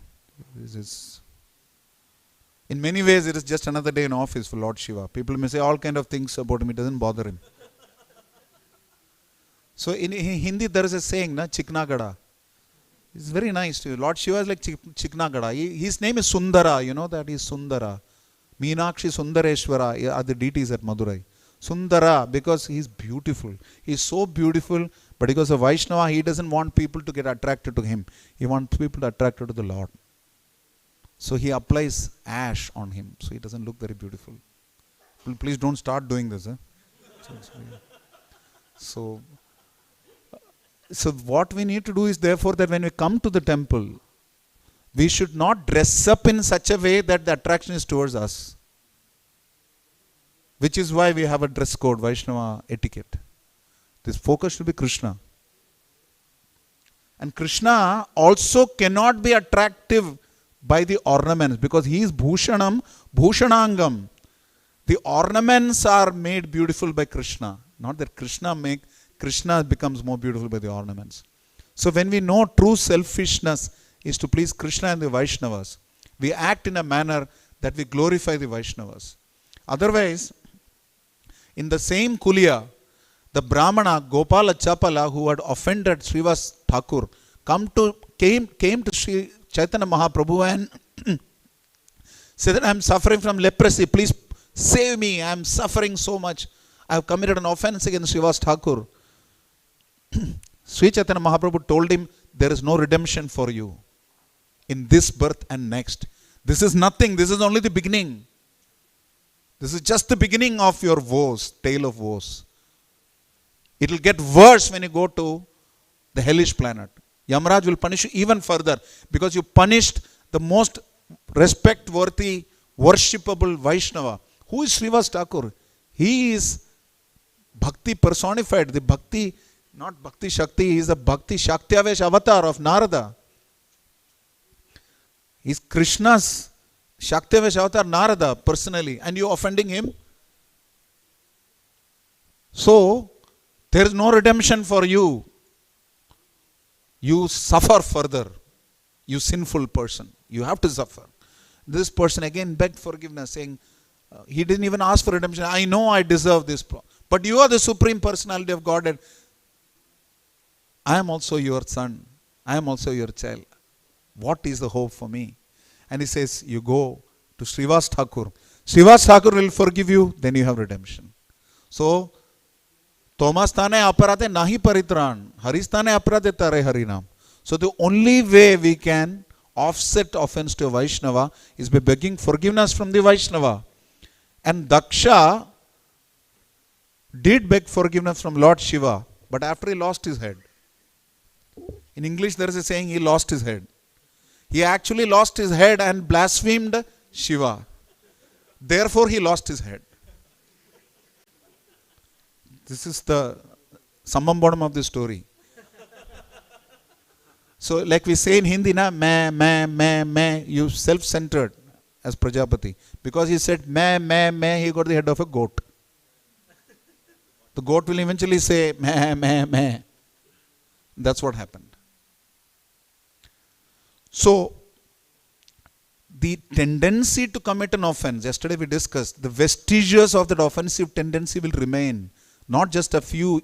In many ways, it is just another day in office for Lord Shiva. People may say all kind of things about him. It doesn't bother him. So in Hindi, there is a saying, na, Chiknagada. It's very nice. Lord Shiva is like Chiknagada. His name is Sundara. You know that he is Sundara. Meenakshi Sundareshwara are the deities at Madurai. Sundara, because he is beautiful. He is so beautiful, but because of Vaishnava, he doesn't want people to get attracted to him. He wants people to attracted to the Lord. So he applies ash on him, so he doesn't look very beautiful. Please don't start doing this. So what we need to do is, therefore, that when we come to the temple, we should not dress up in such a way that the attraction is towards us. Which is why we have a dress code, Vaishnava etiquette. This focus should be Krishna. And Krishna also cannot be attractive by the ornaments, because he is Bhushanam, Bhushanangam. The ornaments are made beautiful by Krishna. Not that Krishna becomes more beautiful by the ornaments. So when we know true selfishness is to please Krishna and the Vaishnavas, we act in a manner that we glorify the Vaishnavas. Otherwise, in the same kuliya, the Brahmana Gopala Chapala, who had offended Srivas Thakur, came to Sri Chaitanya Mahaprabhu and said that I am suffering from leprosy. Please save me. I am suffering so much. I have committed an offense against Srivas Thakur. Sri Chaitanya Mahaprabhu told him, there is no redemption for you in this birth and next. This is nothing. This is only the beginning. This is just the beginning of your woes, tale of woes. It will get worse when you go to the hellish planet. Yamaraj will punish you even further because you punished the most respect-worthy, worshipable Vaishnava. Who is Srivas Thakur? He is Bhakti personified. The Bhakti, not Bhakti Shakti, he is the Bhakti Shaktiavesh avatar of Narada. He is Krishna's Shaktiavesh avatar, Narada, personally. And you offending him? So, there is no redemption for you. You suffer further. You sinful person. You have to suffer. This person again begged forgiveness, saying, he didn't even ask for redemption. I know I deserve this. But you are the Supreme Personality of Godhead. I am also your son. I am also your child. What is the hope for me? And he says, you go to Srivas Thakur. Srivas Thakur will forgive you, then you have redemption. So, Tomastane aparate nahi paritran. Haristane aparate tare harinam. So, the only way we can offset offense to a Vaishnava is by begging forgiveness from the Vaishnava. And Daksha did beg forgiveness from Lord Shiva, but after he lost his head. In English there is a saying, he lost his head. He actually lost his head and blasphemed Shiva. Therefore he lost his head. This is the summum bonum of the story. So like we say in Hindi, na, meh, you self-centered as Prajapati. Because he said meh, he got the head of a goat. The goat will eventually say meh. That's what happened. So, the tendency to commit an offense, yesterday we discussed, the vestiges of that offensive tendency will remain. Not just a few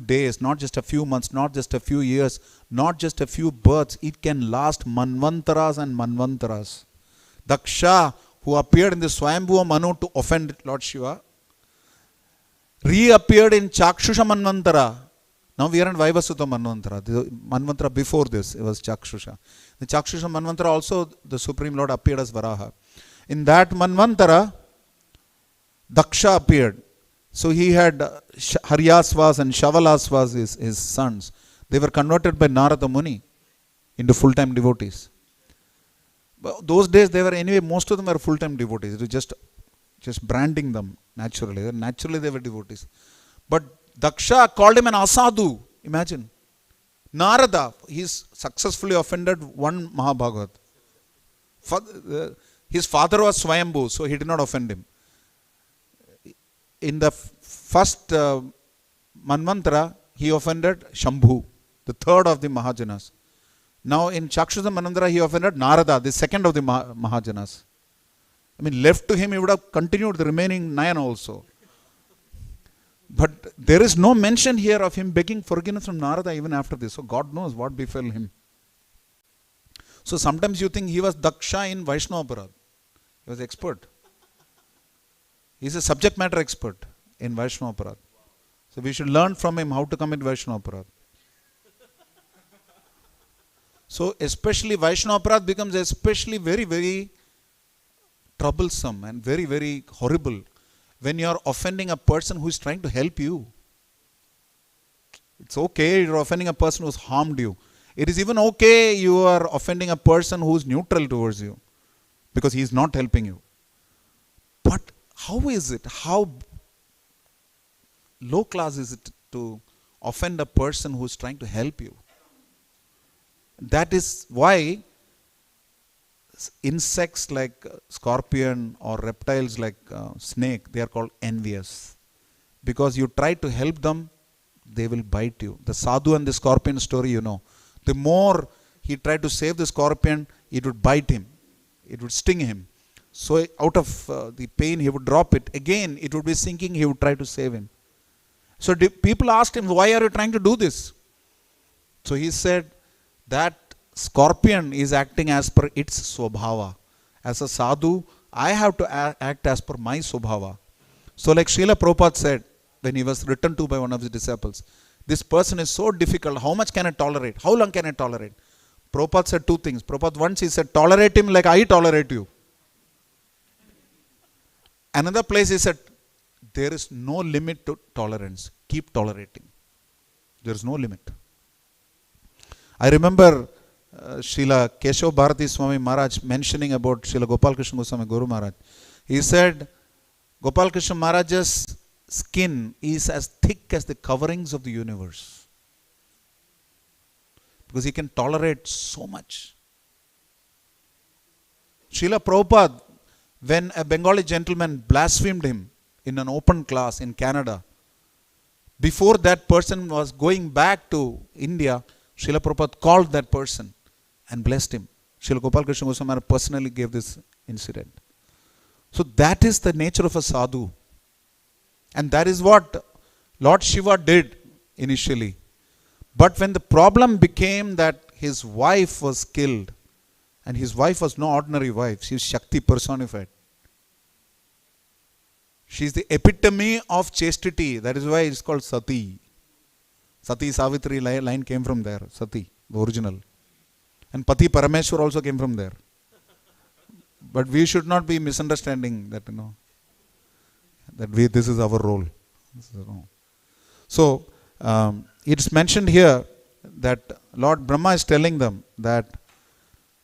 days, not just a few months, not just a few years, not just a few births. It can last manvantaras and manvantaras. Daksha, who appeared in the Swayambhuva Manu to offend Lord Shiva, reappeared in Chakshusha Manvantara. Now we are in Vaivasutta Manvantara. The Manvantara before this, it was Chakshusha. The Chakshusha Manvantara also, the Supreme Lord appeared as Varaha. In that Manvantara, Daksha appeared. So he had Haryasvas and Shavalasvas, his sons. They were converted by Narada Muni into full-time devotees. But those days they were anyway, most of them were full-time devotees. It was just branding them naturally. Naturally they were devotees. But Daksha called him an asadu. Imagine. Narada, he's successfully offended one Mahabhagat. His father was Swayambhu, so he did not offend him. In the first Manvantara, he offended Shambhu, the third of the Mahajanas. Now in Chakshusha Manvantara, he offended Narada, the second of the Mahajanas. I mean, left to him, he would have continued the remaining 9 also. But there is no mention here of him begging forgiveness from Narada even after this. So God knows what befell him. So sometimes you think he was Daksha in Vaishnava Aparad. He was expert. He is a subject matter expert in Vaishnava Aparad. So we should learn from him how to commit Vaishnava Aparad. So especially Vaishnava Aparad becomes especially very, very troublesome and very, very horrible when you are offending a person who is trying to help you. It's okay you are offending a person who has harmed you. It is even okay you are offending a person who is neutral towards you because he is not helping you. But how is it? How low class is it to offend a person who is trying to help you? That is why insects like scorpion or reptiles like snake, they are called envious. Because you try to help them, they will bite you. The sadhu and the scorpion story, you know. The more he tried to save the scorpion, it would bite him. It would sting him. So out of the pain, he would drop it. Again, it would be sinking, he would try to save him. So people asked him, why are you trying to do this? So he said that scorpion is acting as per its swabhava. As a sadhu, I have to act as per my swabhava. So like Srila Prabhupada said, when he was written to by one of his disciples, this person is so difficult, how much can I tolerate? How long can I tolerate? Prabhupada said two things. Prabhupada once he said, tolerate him like I tolerate you. Another place he said, there is no limit to tolerance. Keep tolerating. There is no limit. I remember Srila Keshav Bharati Swami Maharaj mentioning about Srila Gopal Krishna Goswami Guru Maharaj. He said, Gopal Krishna Maharaj's skin is as thick as the coverings of the universe. Because he can tolerate so much. Srila Prabhupada, when a Bengali gentleman blasphemed him in an open class in Canada, before that person was going back to India, Srila Prabhupada called that person and blessed him. Srila Gopal Krishna Goswami Maharaj personally gave this incident. So that is the nature of a sadhu. And that is what Lord Shiva did initially. But when the problem became that his wife was killed, and his wife was no ordinary wife, she was Shakti personified. She is the epitome of chastity. That is why it is called Sati. Sati Savitri line came from there. Sati, the original. And Pati Parameshwar also came from there. But we should not be misunderstanding that, this is our role. So, it's mentioned here that Lord Brahma is telling them that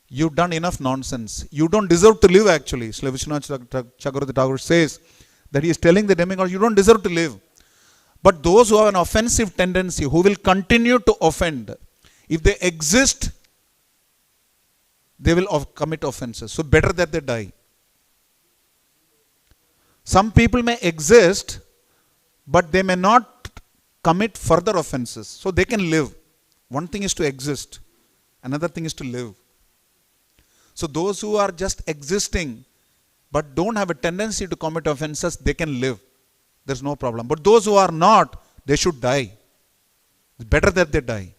you've done enough nonsense. You don't deserve to live actually. Srila Vishwanath Chakravarti Thakur says that he is telling the demigod, you don't deserve to live. But those who have an offensive tendency, who will continue to offend, if they exist, they will commit offenses. So better that they die. Some people may exist, but they may not commit further offenses. So they can live. One thing is to exist. Another thing is to live. So those who are just existing, but don't have a tendency to commit offenses, they can live. There's no problem. But those who are not, they should die. It's better that they die.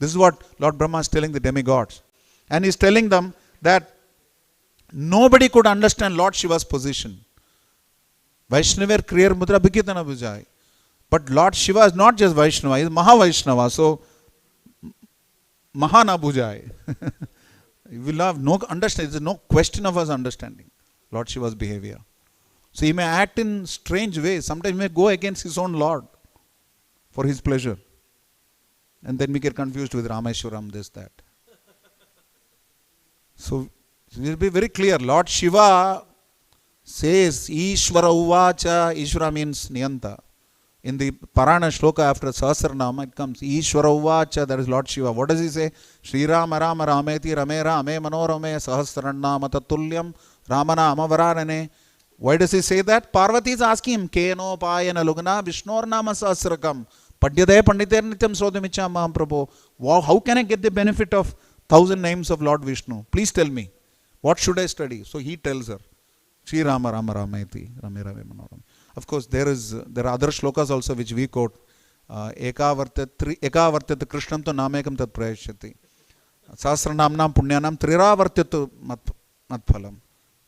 This is what Lord Brahma is telling the demigods. And he's telling them that nobody could understand Lord Shiva's position. Vaishnavar kriyer mudra bhikitana bhujai. But Lord Shiva is not just Vaishnava, he is Maha Vaishnava. So, Mahana bhujai. We will have no understanding. There is no question of us understanding Lord Shiva's behavior. So he may act in strange ways. Sometimes he may go against his own Lord for his pleasure. And then we get confused with Rameshwaram, this, that. So we will be very clear. Lord Shiva says, Ishvara Uvacha. Ishvara means Niyanta. In the Parana Shloka after Sahasranama, it comes Ishvara Uvacha, that is Lord Shiva. What does he say? Shri Rama Rama Rameti Rame Rame Manorame Sahasranama Tatulyam Ramana Amavararane. Why does he say that? Parvati is asking him, Keno Payana Lugna Vishnor Nama Sahasrakam Padyade Panditer Nityam Sodamicha Mahaprabhu. Wow, how can I get the benefit of 1,000 names of Lord Vishnu? Please tell me. What should I study? So he tells her, Shri Rama Rama Rameti Rame Rame Manorame. Of course, there are other shlokas also which we quote. Eka vartat krishnam to namekam tat prayashyati. Sahasranamnam punyanam trira vartyatu matphalam.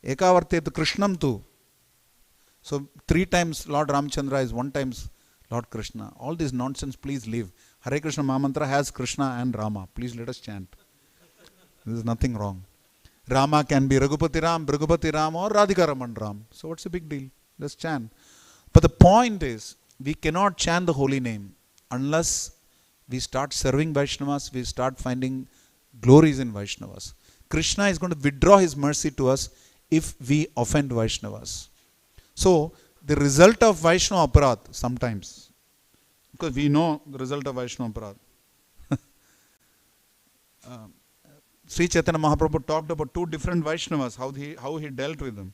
Eka vartat krishnam tu. So 3 times Lord Ramchandra is 1 times Lord Krishna. All this nonsense, please leave. Hare Krishna Mahamantra has Krishna and Rama. Please let us chant. There is nothing wrong. Rama can be Raghupati Ram, Bhrigupati Ram or Radhika Raman Ram. So what's the big deal? Let's chant. But the point is, we cannot chant the holy name unless we start serving Vaishnavas, we start finding glories in Vaishnavas. Krishna is going to withdraw his mercy to us if we offend Vaishnavas. So, the result of Vaishnava aparad sometimes, because we know the result of Vaishnava aparad. Sri Chaitanya Mahaprabhu talked about 2 different Vaishnavas, how he dealt with them.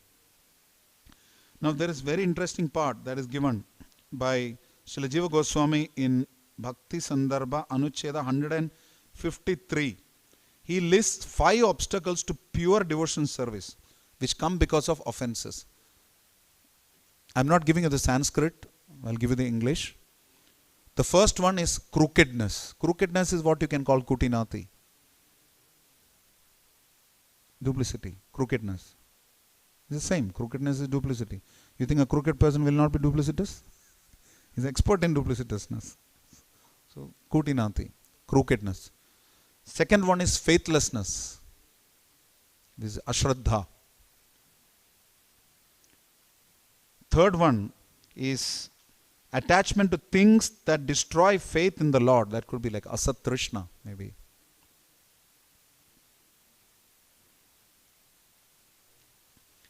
Now there is very interesting part that is given by Srila Jiva Goswami in Bhakti Sandarbha Anucheda 153. He lists 5 obstacles to pure devotion service which come because of offenses. I am not giving you the Sanskrit, I will give you the English. The first one is crookedness. Crookedness is what you can call kutinati. Duplicity, crookedness. It's the same. Crookedness is duplicity. You think a crooked person will not be duplicitous? He's expert in duplicitousness. So, kutinati, crookedness. Second one is faithlessness. This is ashraddha. Third one is attachment to things that destroy faith in the Lord. That could be like asat trishna, maybe.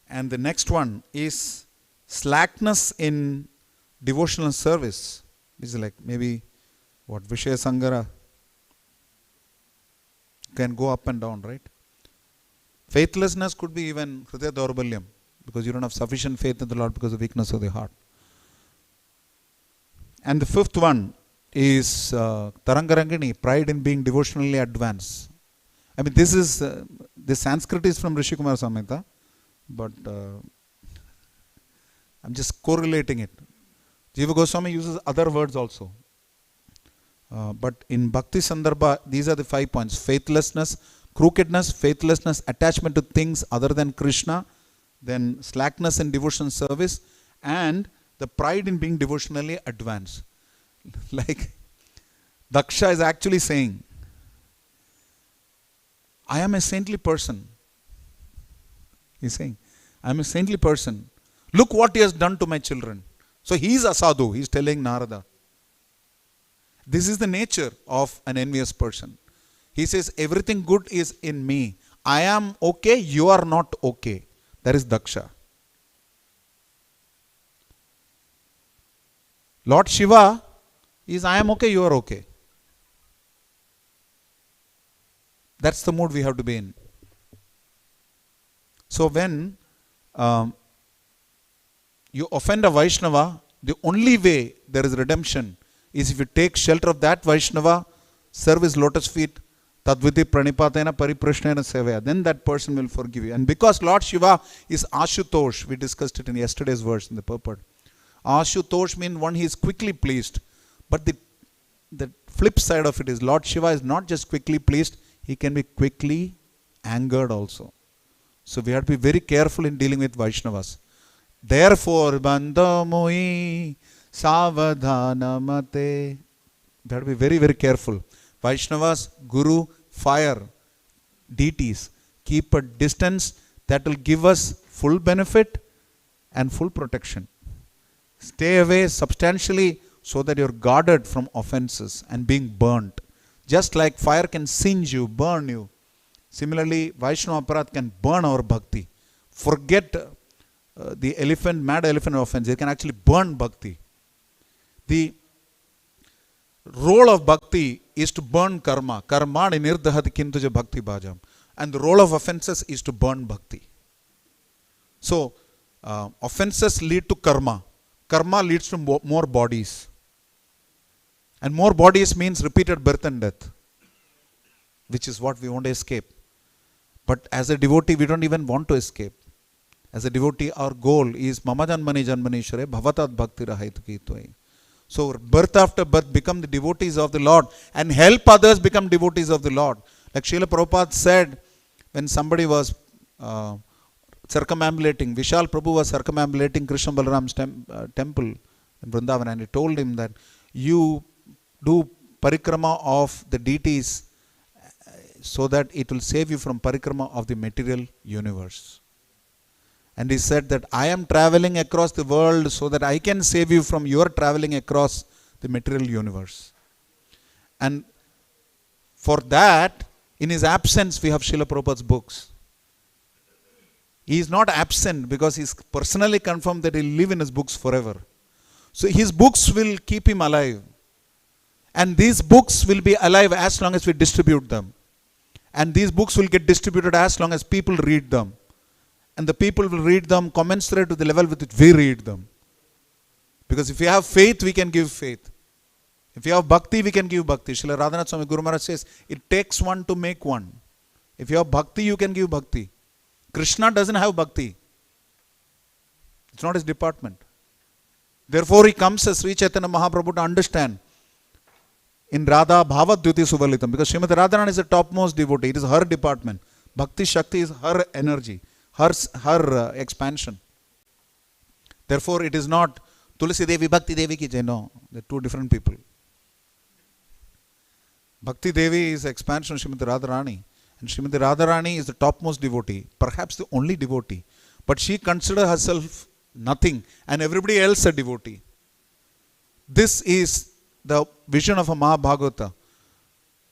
And the next one is slackness in devotional service. This is like maybe what Vishaya Sangara can go up and down, right? Faithlessness could be even Hridaya Daurbalyam, because you don't have sufficient faith in the Lord because of weakness of the heart. And the fifth one is Tarangarangini, pride in being devotionally advanced. I mean, this is the Sanskrit is from Rishi Kumar Samhita, but I'm just correlating it. Jiva Goswami uses other words also. But in Bhakti Sandarbha, these are the 5 points. Faithlessness, crookedness, faithlessness, attachment to things other than Krishna, then slackness in devotion service, and the pride in being devotionally advanced. Like Daksha is actually saying, I am a saintly person. He's saying, I am a saintly person. Look what he has done to my children. So he is a sadhu. He is telling Narada. This is the nature of an envious person. He says, everything good is in me. I am okay, you are not okay. That is Daksha. Lord Shiva is, I am okay, you are okay. That's the mood we have to be in. So when you offend a Vaishnava, the only way there is redemption is if you take shelter of that Vaishnava, serve his lotus feet, tadviti pranipatena pariprashnena sevaya, then that person will forgive you. And because Lord Shiva is Ashutosh, we discussed it in yesterday's verse in the purport. Ashutosh means one he is quickly pleased. But the flip side of it is Lord Shiva is not just quickly pleased, he can be quickly angered also. So we have to be very careful in dealing with Vaishnavas. Therefore, bandhamoi savadhanamate. We have to be very, very careful. Vaishnavas, Guru, fire, deities, keep a distance that will give us full benefit and full protection. Stay away substantially so that you're guarded from offenses and being burnt. Just like fire can singe you, burn you. Similarly, Vaishnava Aparat can burn our bhakti. Forget the mad elephant offense. It can actually burn bhakti. The role of bhakti is to burn karma. Karma nirdahati kintuja bhakti bhajam. And the role of offenses is to burn bhakti. So, offenses lead to karma. Karma leads to more bodies. And more bodies means repeated birth and death, which is what we want to escape. But as a devotee, we don't even want to escape. As a devotee, our goal is Mama Janmani Janmanishware Bhavatat Bhakti Rahaitu Kitvai. So, birth after birth, become the devotees of the Lord and help others become devotees of the Lord. Like Srila Prabhupada said, when somebody was circumambulating, Vishal Prabhu was circumambulating Krishna Balaram's temple in Vrindavan, and he told him that you do parikrama of the deities so that it will save you from parikrama of the material universe. And he said that I am traveling across the world so that I can save you from your traveling across the material universe. And for that, in his absence, we have Srila Prabhupada's books. He is not absent because he is personally confirmed that he will live in his books forever. So his books will keep him alive. And these books will be alive as long as we distribute them. And these books will get distributed as long as people read them. And the people will read them commensurate to the level with which we read them. Because if you have faith, we can give faith. If you have bhakti, we can give bhakti. Srila Radhanath Swami Guru Maharaj says, it takes one to make one. If you have bhakti, you can give bhakti. Krishna doesn't have bhakti. It's not his department. Therefore, he comes as Sri Chaitanya Mahaprabhu to understand in Radha Bhava Dhyuti Suvalitam, because Srimati Radharani is the topmost devotee. It is her department. Bhakti Shakti is her energy, her expansion. Therefore, it is not Tulsi Devi, Bhakti Devi ki jai. No, they're two different people. Bhakti Devi is expansion of Srimati Radharani. And Srimati Radharani is the topmost devotee, perhaps the only devotee. But she considers herself nothing and everybody else a devotee. This is the vision of a Mahabhagavata.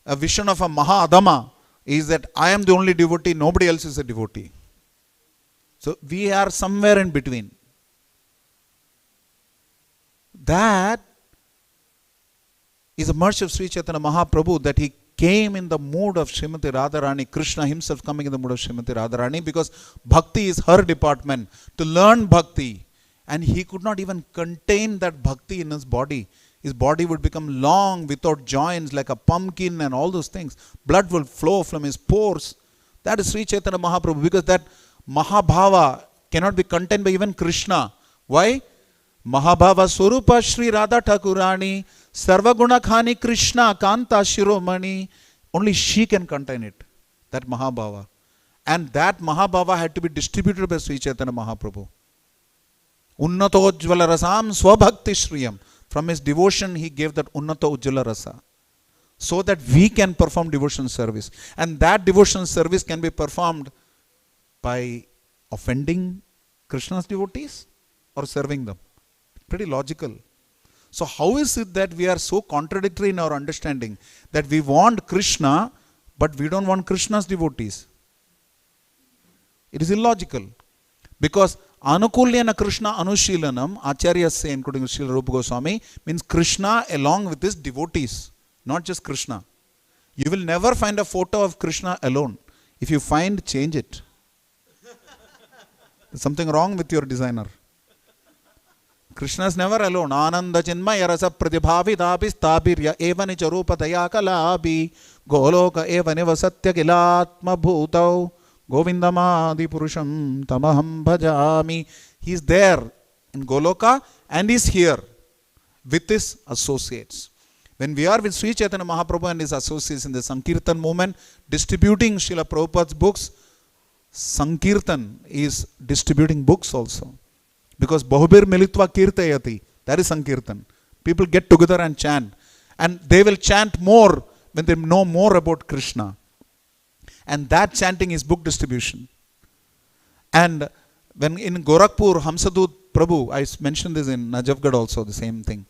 A vision of a Mahadama is that I am the only devotee, nobody else is a devotee. So we are somewhere in between. That is a mercy of Sri Chaitanya Mahaprabhu, that he came in the mood of Srimati Radharani, Krishna himself coming in the mood of Srimati Radharani, because bhakti is her department, to learn bhakti. And he could not even contain that bhakti in his body. His body would become long without joints like a pumpkin and all those things. Blood will flow from his pores. That is Sri Chaitanya Mahaprabhu, because that Mahabhava cannot be contained by even Krishna. Why? Mahabhava Swarupa Shri Radha Thakurani Sarvaguna Khani Krishna Kanta Shiromani. Only she can contain it, that Mahabhava. And that Mahabhava had to be distributed by Sri Chaitanya Mahaprabhu. Unnato Ujjvala Rasam Swabhakti Shriyam. From his devotion he gave that Unnato Ujjvala Rasa, so that we can perform devotion service. And that devotion service can be performed by offending Krishna's devotees or serving them. Pretty logical. So how is it that we are so contradictory in our understanding, that we want Krishna but we don't want Krishna's devotees? It is illogical. Because Anukulyana Krishna Anushilanam, Acharyas say, including Srila Rupa Goswami, means Krishna along with his devotees, not just Krishna. You will never find a photo of Krishna alone. If you find, change it. There's something wrong with your designer. Krishna is never alone. Ananda Chinmaya Rasa Pratibhavi Dabi Stabirya Evani Charupa Dayakalabi Goloka Evani Vasatya Kilatma Bhutau Govindamadi Purusham Tamaham Bhajami. He is there in Goloka and is here with his associates. When we are with Sri Chaitanya Mahaprabhu and his associates in the Sankirtan movement, distributing Srila Prabhupada's books, Sankirtan is distributing books also. Because Bahubir Militva Kirtayati, that is Sankirtan. People get together and chant. And they will chant more when they know more about Krishna. And that chanting is book distribution. And when in Gorakhpur, Hamsadut Prabhu, I mentioned this in Najafgarh also, the same thing.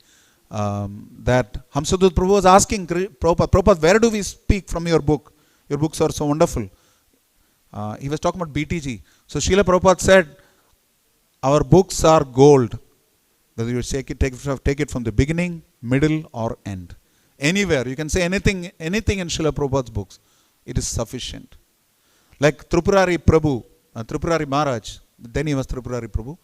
That Hamsadut Prabhu was asking Prabhupada, where do we speak from your book? Your books are so wonderful. He was talking about BTG. So Srila Prabhupada said, our books are gold. Whether you take it from the beginning, middle or end. Anywhere, you can say anything in Srila Prabhupada's books. It is sufficient. Like Tripurari Prabhu, Tripurari Maharaj, then he was Tripurari Prabhu.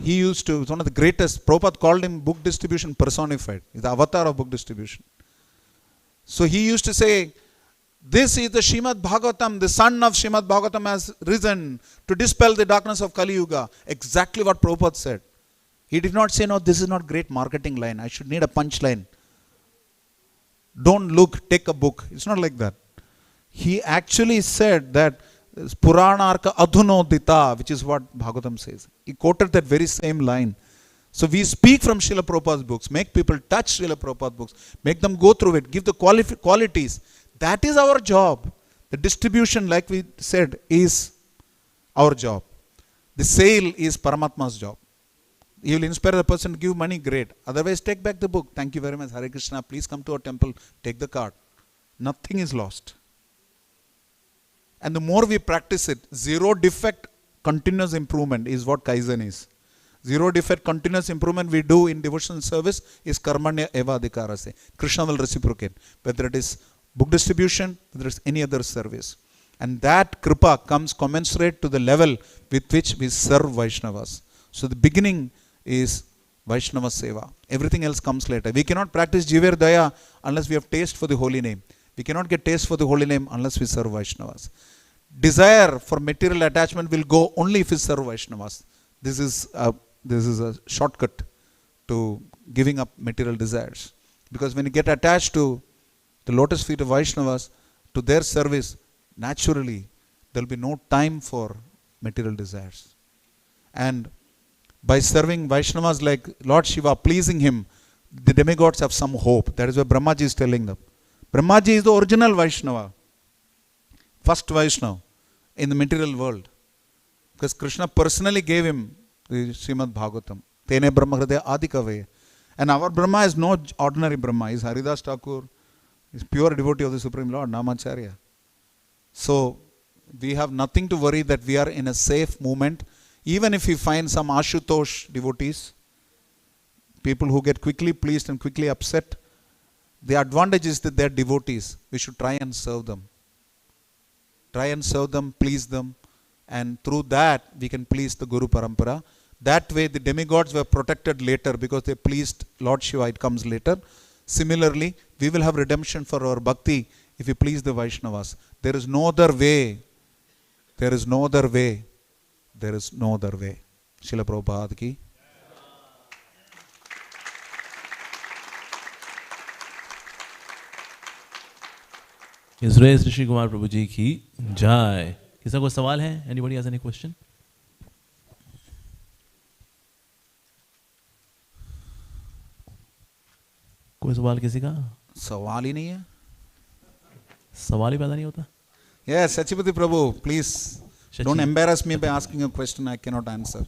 He used to, one of the greatest, Prabhupada called him book distribution personified. He's the avatar of book distribution. So he used to say, this is the Srimad Bhagavatam, the son of Srimad Bhagavatam has risen to dispel the darkness of Kali Yuga. Exactly what Prabhupada said. He did not say, no, this is not great marketing line. I should need a punch line. Don't look, take a book. It's not like that. He actually said that Puranarka Adhunodita, which is what Bhagavatam says. He quoted that very same line. So we speak from Srila Prabhupada's books, make people touch Srila Prabhupada's books, make them go through it, give the qualities. That is our job. The distribution, like we said, is our job. The sale is Paramatma's job. You will inspire the person to give money, great. Otherwise, take back the book. Thank you very much, Hare Krishna. Please come to our temple, take the card. Nothing is lost. And the more we practice it, zero defect, continuous improvement is what Kaizen is. Zero defect, continuous improvement we do in devotional service is Karmanya Eva Adhikarase. Krishna will reciprocate. Whether it is book distribution, whether it's any other service. And that kripa comes commensurate to the level with which we serve Vaishnavas. So the beginning is Vaishnava Seva. Everything else comes later. We cannot practice Jiver Daya unless we have taste for the holy name. We cannot get taste for the holy name unless we serve Vaishnavas. Desire for material attachment will go only if we serve Vaishnavas. This is a shortcut to giving up material desires. Because when you get attached to the lotus feet of Vaishnavas, to their service, naturally there will be no time for material desires. And by serving Vaishnavas like Lord Shiva, pleasing him, the demigods have some hope. That is why Brahmaji is telling them. Brahmaji is the original Vaishnava, first Vaishnava in the material world. Because Krishna personally gave him the Srimad Bhagavatam. Tene Brahma Hridaya Adi Kave. And our Brahma is no ordinary Brahma. He is Haridas Thakur. He is pure devotee of the Supreme Lord, Namacharya. So, we have nothing to worry that we are in a safe movement. Even if we find some Ashutosh devotees, people who get quickly pleased and quickly upset, the advantage is that they are devotees. We should try and serve them. Try and serve them, please them. And through that, we can please the Guru Parampara. That way, the demigods were protected later because they pleased Lord Shiva. It comes later. Similarly, we will have redemption for our bhakti if we please the Vaishnavas. There is no other way. There is no other way. There is no other way. Srila Prabhupada ki. His Grace Rishi Kumar Prabhu ji ki jai. किसी को सवाल है? Anybody has any question? कोई सवाल किसी का? सवाल ही नहीं है. सवाल ही पैदा नहीं होता. Yes, Sachipati Prabhu, please don't embarrass me by asking a question I cannot answer.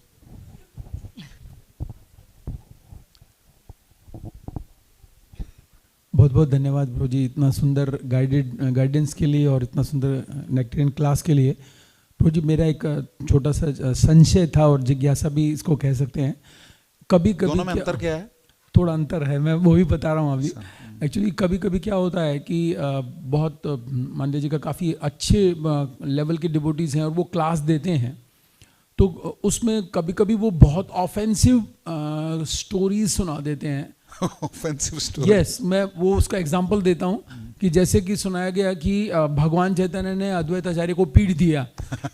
बहुत बहुत धन्यवाद प्रभु जी इतना सुंदर गाइडेंस के लिए और इतना सुंदर नेक्टेरियन क्लास के लिए. प्रभु जी मेरा एक छोटा सा संशय था और जिज्ञासा भी इसको कह सकते हैं. कभी कभी दोनों में अंतर क्या है? थोड़ा अंतर है, मैं वो भी बता रहा हूँ अभी. एक्चुअली कभी कभी क्या होता है कि बहुत मान लीजिए का काफ़ी अच्छे लेवल के डिवोटीज़ हैं और वो क्लास देते हैं, तो उसमें कभी कभी वो बहुत ऑफेंसिव स्टोरीज सुना देते हैं. Offensive story? यस, मैं वो उसका एग्जांपल देता हूँ कि जैसे कि सुनाया गया कि भगवान चैतन्य ने अद्वैत आचार्य को पीट दिया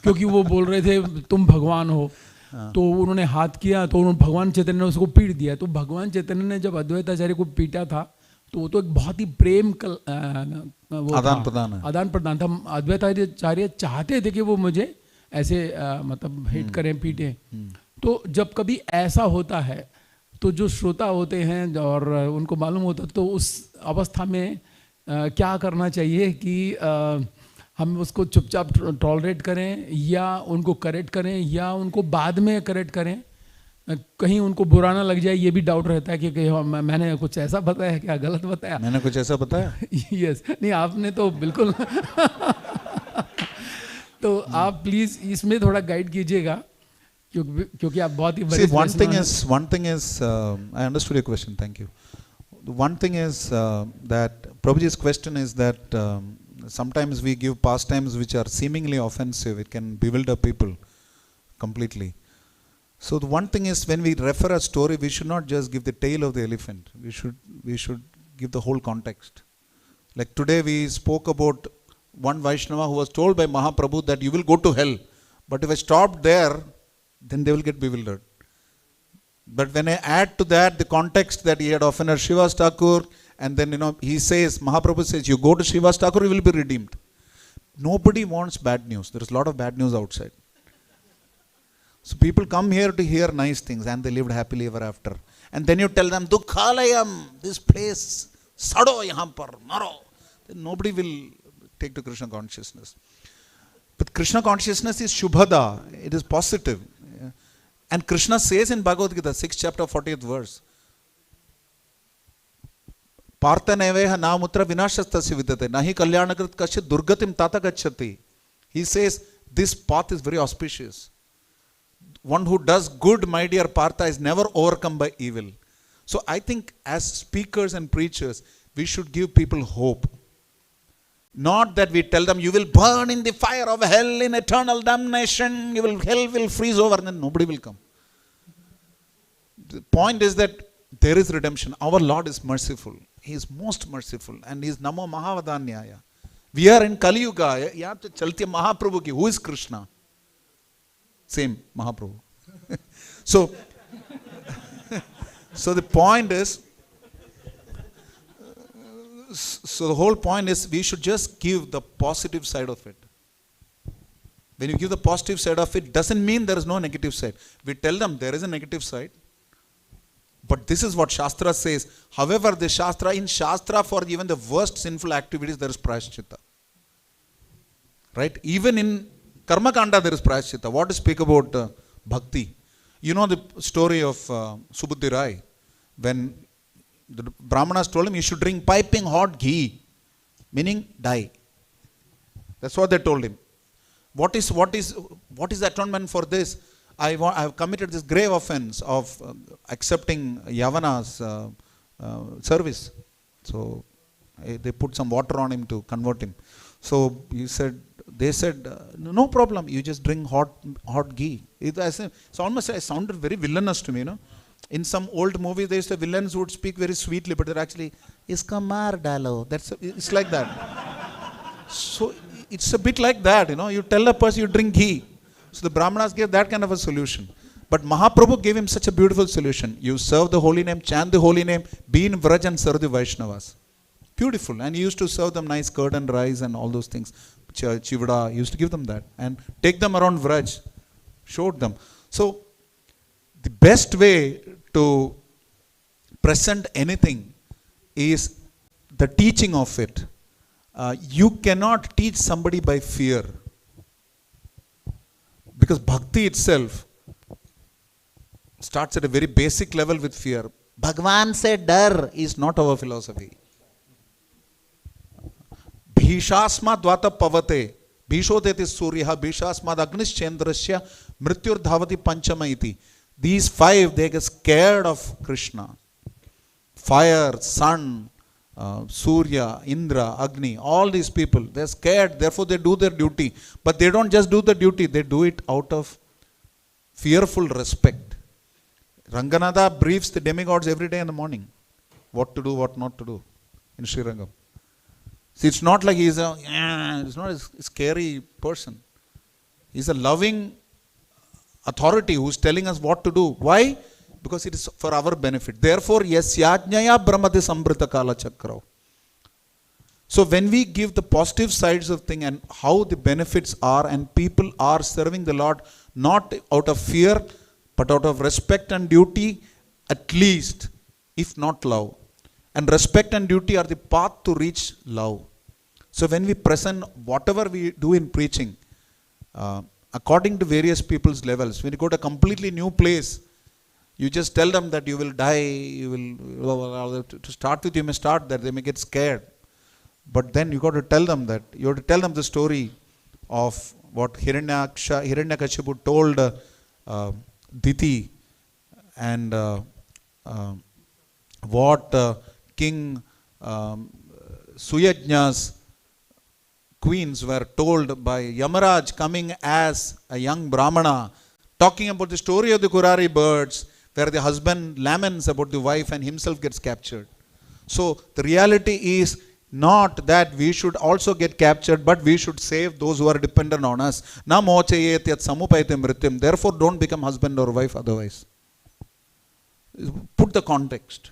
क्योंकि वो बोल रहे थे तुम भगवान हो. तो उन्होंने हाथ किया तो उन्होंने भगवान चैतन्य ने उसको पीट दिया. तो भगवान चैतन्य ने जब अद्वैत आचार्य को पीटा था तो वो तो एक बहुत ही प्रेम आदान प्रदान था. अद्वैत आचार्य चाहते थे कि वो मुझे ऐसे मतलब हिट करें, पीटें. तो जब कभी ऐसा होता है तो जो श्रोता होते हैं और उनको मालूम होता तो उस अवस्था में क्या करना चाहिए कि हम उसको चुपचाप टॉलरेट करें या उनको करेक्ट करें या उनको बाद में करेक्ट करें. कहीं उनको बुरा ना लग जाए ये भी डाउट रहता है कि मैंने कुछ ऐसा बताया, क्या गलत बताया? मैंने कुछ ऐसा बताया? यस, नहीं आपने तो बिल्कुल तो आप प्लीज इसमें थोड़ा गाइड कीजिएगा क्योंकि आप बहुत ही बड़े. one thing is I understood your question, thank you. The one thing is that Prabhuji's question is that sometimes we give pastimes which are seemingly offensive. It can bewilder people completely. So the one thing is, when we refer a story, we should not just give the tail of the elephant. We should give the whole context. Like today we spoke about one Vaishnava who was told by Mahaprabhu that you will go to hell. But if I stopped there, then they will get bewildered. But when I add to that the context that he had offended Srivas Thakur, and then he says, Mahaprabhu says, you go to Srivas Thakur, you will be redeemed. Nobody wants bad news. There is a lot of bad news outside. So people come here to hear nice things and they lived happily ever after. And then you tell them, Dukhalayam, this place, Sado yahan par, maro. Then nobody will take to Krishna consciousness. But Krishna consciousness is Shubhada. It is positive. And Krishna says in Bhagavad Gita, 6th chapter, 40th verse, Partha neveha namutra vinashastasya vidate, nahi kalyanakrit kasya durgatim tata gacchati. He says, this path is very auspicious. One who does good, my dear Partha, is never overcome by evil. So I think as speakers and preachers, we should give people hope. Not that we tell them, you will burn in the fire of hell in eternal damnation, hell will freeze over, and then nobody will come. The point is that there is redemption. Our Lord is merciful. He is most merciful, and He is Namo Mahavadanyaya. We are in Kali Yuga. Yahan to chalti Mahaprabhu ki. Who is Krishna? Same, Mahaprabhu. So the point is, so the whole point is we should just give the positive side of it. When you give the positive side of it, doesn't mean there is no negative side. We tell them there is a negative side. But this is what Shastra says. However, the in Shastra for even the worst sinful activities, there is prayaschitta. Right? Even in Karma Kanda, there is prayaschitta. What to speak about bhakti? You know the story of Subuddhi Rai. When the Brahmanas told him, you should drink piping hot ghee. Meaning, die. That's what they told him. What is the atonement for this? I have committed this grave offense of accepting Yavana's service. So they put some water on him to convert him. So they said, no problem, you just drink hot ghee. It sounded very villainous to me, you know. In some old movies, they used to, villains would speak very sweetly, but they're actually, iska maar dalo. It's like that. So it's a bit like that, you know. You tell a person you drink ghee. So the Brahmanas gave that kind of a solution. But Mahaprabhu gave him such a beautiful solution. You serve the holy name, chant the holy name, be in Vraj and serve the Vaishnavas. Beautiful. And he used to serve them nice curd and rice and all those things. Chivada, he used to give them that. And take them around Vraj. Showed them. So the best way to present anything is the teaching of it. You cannot teach somebody by fear. Because bhakti itself starts at a very basic level with fear. Bhagwan se dar is not our philosophy. Bhishasma dvata pavate. Bhishodeti surya. Bhishasma agnis chendrasya. Mrityur dhavati panchama iti. These five, they get scared of Krishna. Fire, sun, Surya, Indra, Agni, all these people, they're scared, therefore they do their duty. But they don't just do the duty, they do it out of fearful respect. Ranganatha briefs the demigods every day in the morning. What to do, what not to do in Srirangam. See, it's not like he's it's not a scary person. He's a loving authority who's telling us what to do. Why? Because it is for our benefit. Therefore, yasyajnaya brahmati sambrita kala chakrao. So when we give the positive sides of thing and how the benefits are, and people are serving the Lord not out of fear but out of respect and duty, at least, if not love. And respect and duty are the path to reach love. So when we present whatever we do in preaching, according to various people's levels, when you go to a completely new place, you just tell them that you will die, to start with you may start that, they may get scared. But then you got to tell them that, you have to tell them the story of what Hiranyakashipu told Diti, and what King Suyajna's queens were told by Yamaraj coming as a young Brahmana, talking about the story of the Kurari birds, where the husband laments about the wife and himself gets captured. So the reality is not that we should also get captured, but we should save those who are dependent on us. Na mochayet yat samupayate mrityam. Therefore, don't become husband or wife otherwise. Put the context.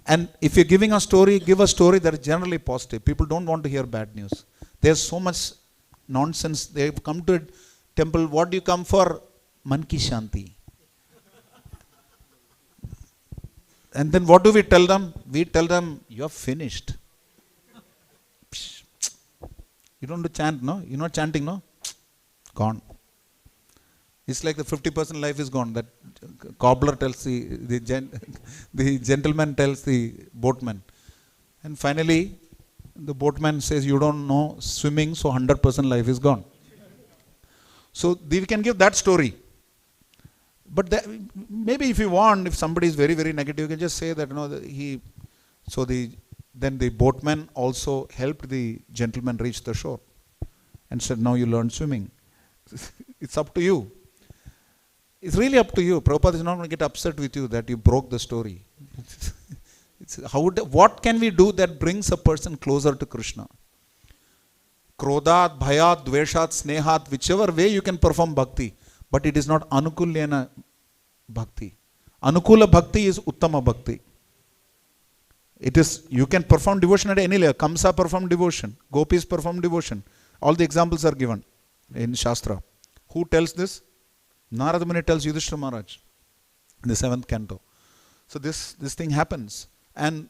And if you're giving a story, give a story that is generally positive. People don't want to hear bad news. There's so much nonsense. They've come to a temple. What do you come for? Man ki shanti. And then what do we tell them? We tell them, you're finished. You don't do chant, no? You're not chanting, no? Gone. It's like the 50% life is gone. That cobbler tells the gentleman tells the boatman. And finally, the boatman says, you don't know swimming, so 100% life is gone. So we can give that story. But maybe if you want, if somebody is very, very negative, you can just say that, then the boatman also helped the gentleman reach the shore and said, now you learn swimming. It's up to you. It's really up to you. Prabhupada is not going to get upset with you that you broke the story. What can we do that brings a person closer to Krishna? Krodhat, bhayat, dveshat, snehat, whichever way you can perform bhakti. But it is not anukulyana bhakti. Anukula bhakti is uttama bhakti. It is, you can perform devotion at any level. Kamsa perform devotion. Gopis perform devotion. All the examples are given. in Shastra. Who tells this? Narada Muni tells Yudhishthira Maharaj in the 7th canto. So this thing happens. And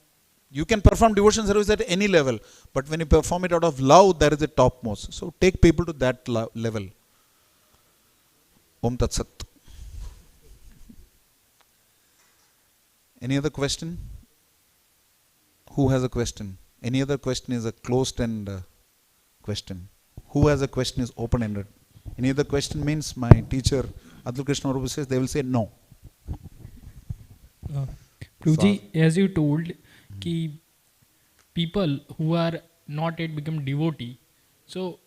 you can perform devotion service at any level, but when you perform it out of love, there is a topmost. So take people to that level. Om Tat Sat. Any other question? Who has a question? Any other question is a closed-end question. Who has a question is open-ended. Any other question means my teacher Adil Krishna Prabhu says, they will say no. Prabhuji, as you told, कि people who are not yet become devotee, so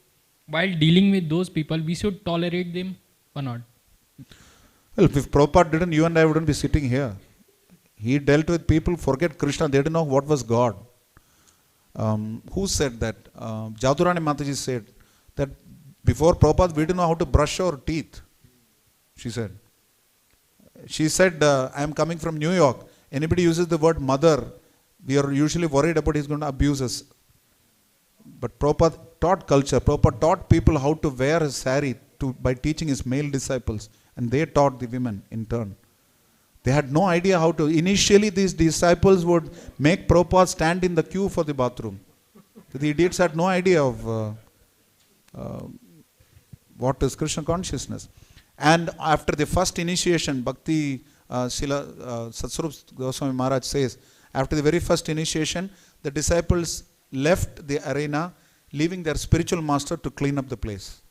while dealing with those people, we should tolerate them or not? Well, if Prabhupada didn't, you and I wouldn't be sitting here. He dealt with people, forget Krishna, they didn't know what was God. Who said that? Jadurani Mataji said that before Prabhupada, we didn't know how to brush our teeth. She said, I am coming from New York. Anybody uses the word mother, we are usually worried about he's going to abuse us. But Prabhupada taught culture. Prabhupada taught people how to wear a sari by teaching his male disciples. And they taught the women in turn. They had no idea how to. Initially, these disciples would make Prabhupada stand in the queue for the bathroom. The idiots had no idea of what is Krishna consciousness. And after the first initiation, Bhakti Satsvarup Goswami Maharaj says, after the very first initiation, the disciples left the arena, leaving their spiritual master to clean up the place.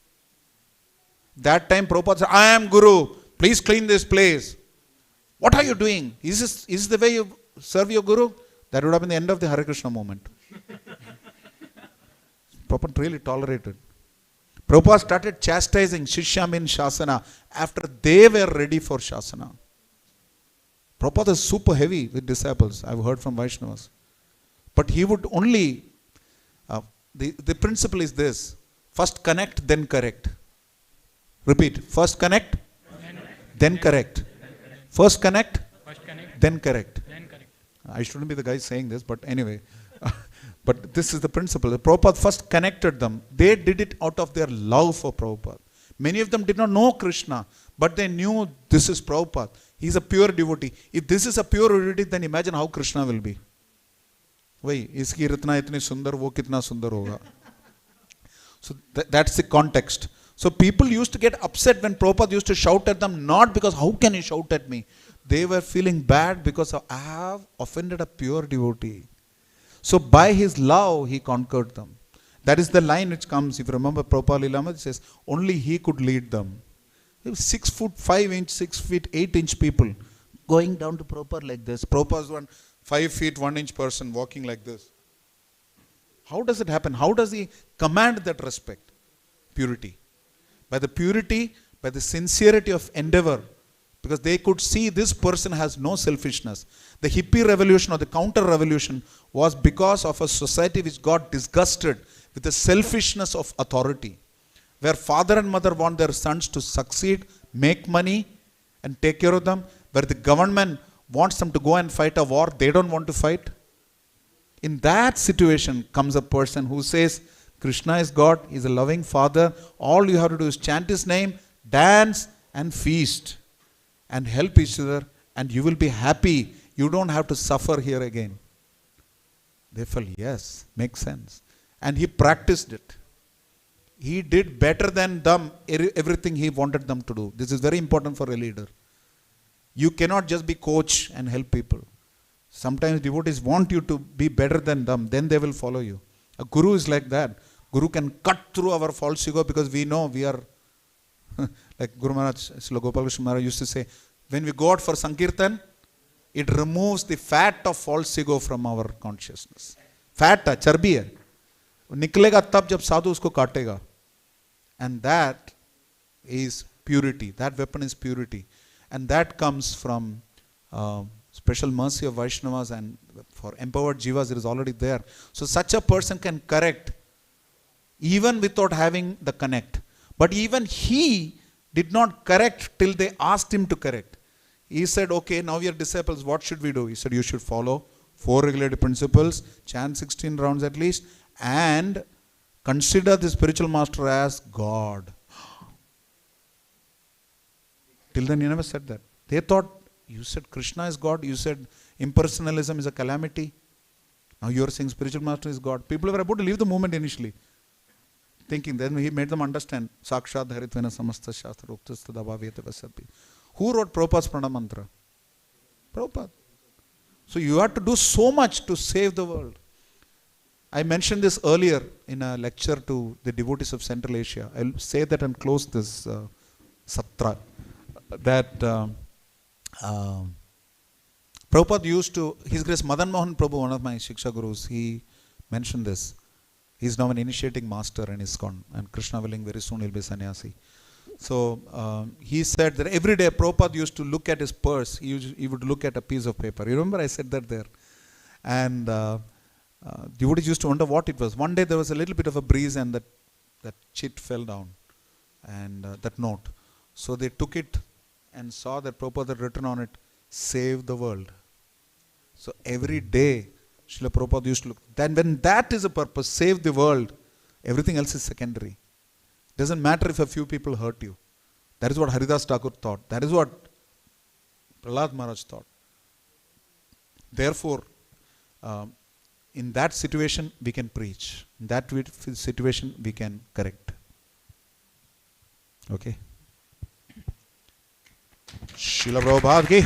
That time Prabhupada said, I am Guru, please clean this place. What are you doing? Is this the way you serve your Guru? That would have been the end of the Hare Krishna movement. Prabhupada really tolerated. Prabhupada started chastising Shishyam in Shasana after they were ready for Shasana. Prabhupada is super heavy with disciples, I've heard from Vaishnavas. But he would only, the principle is this, first connect, then correct. Repeat, first connect, then correct. First connect, then correct. I shouldn't be the guy saying this, but anyway. But this is the principle. The Prabhupada first connected them. They did it out of their love for Prabhupada. Many of them did not know Krishna, but they knew this is Prabhupada. He is a pure devotee. If this is a pure devotee, then imagine how Krishna will be. Why? Iski ritna itni sundar, wo kitna sundar hoga. So that's the context. So people used to get upset when Prabhupada used to shout at them, not because how can he shout at me? They were feeling bad because I have offended a pure devotee. So by his love, he conquered them. That is the line which comes, if you remember Prabhupada Lilama, it says, only he could lead them. 6 foot 5 inch, 6 feet 8 inch people going down to Prabhupada like this. Prabhupada is one 5 feet 1 inch person walking like this. How does it happen? How does he command that respect? Purity. By the purity, by the sincerity of endeavor, because they could see this person has no selfishness. The hippie revolution or the counter revolution was because of a society which got disgusted with the selfishness of authority, where father and mother want their sons to succeed, make money and take care of them, where the government wants them to go and fight a war they don't want to fight. In that situation comes a person who says, Krishna is God, he is a loving father, all you have to do is chant his name, dance and feast and help each other, and you will be happy. You don't have to suffer here again. They felt, yes, makes sense. And he practiced it. He did better than them, everything he wanted them to do. This is very important for a leader. You cannot just be coach and help people. Sometimes devotees want you to be better than them, then they will follow you. A guru is like that. Guru can cut through our false ego because we know we are, like Guru Maharaj, Srila Gopal Krishna Maharaj used to say, when we go out for Sankirtan, it removes the fat of false ego from our consciousness. Fat है, चर्बी है. निकलेगा तब जब साधु उसको काटेगा. And that is purity. That weapon is purity. And that comes from special mercy of Vaishnavas, and for empowered jivas it is already there. So such a person can correct even without having the connect. But even he did not correct till they asked him to correct. He said, okay, now we are disciples, what should we do? He said, you should follow 4 regulative principles, chant 16 rounds at least, and consider the spiritual master as God. Till then you never said that. They thought you said Krishna is God, you said impersonalism is a calamity. Now you are saying spiritual master is God. People were about to leave the movement initially, thinking. Then he made them understand. Sakshat Haritvena Samasta Shastra Uktasta Dabhavyate Vasapi. Who wrote Prabhupada's Pranam Mantra? Prabhupada. So you have to do so much to save the world. I mentioned this earlier in a lecture to the devotees of Central Asia. I'll say that and close this satra. That Prabhupada used to, His Grace Madan Mohan Prabhu, one of my Shiksha Gurus, he mentioned this. He's now an initiating master in ISKCON, and Krishna willing, very soon he'll be sannyasi. So he said that every day Prabhupada used to look at his purse, he would look at a piece of paper. You remember I said that there? And devotees used to wonder what it was. One day there was a little bit of a breeze and that chit fell down, and that note. So they took it and saw that Prabhupada had written on it, "Save the world." So every day Srila Prabhupada used to look. Then when that is a purpose, save the world, everything else is secondary. Doesn't matter if a few people hurt you. That is what Haridas Thakur thought. That is what Prahlad Maharaj thought. Therefore, in that situation we can preach. In that situation we can correct. Okay. Srila Prabhupada ki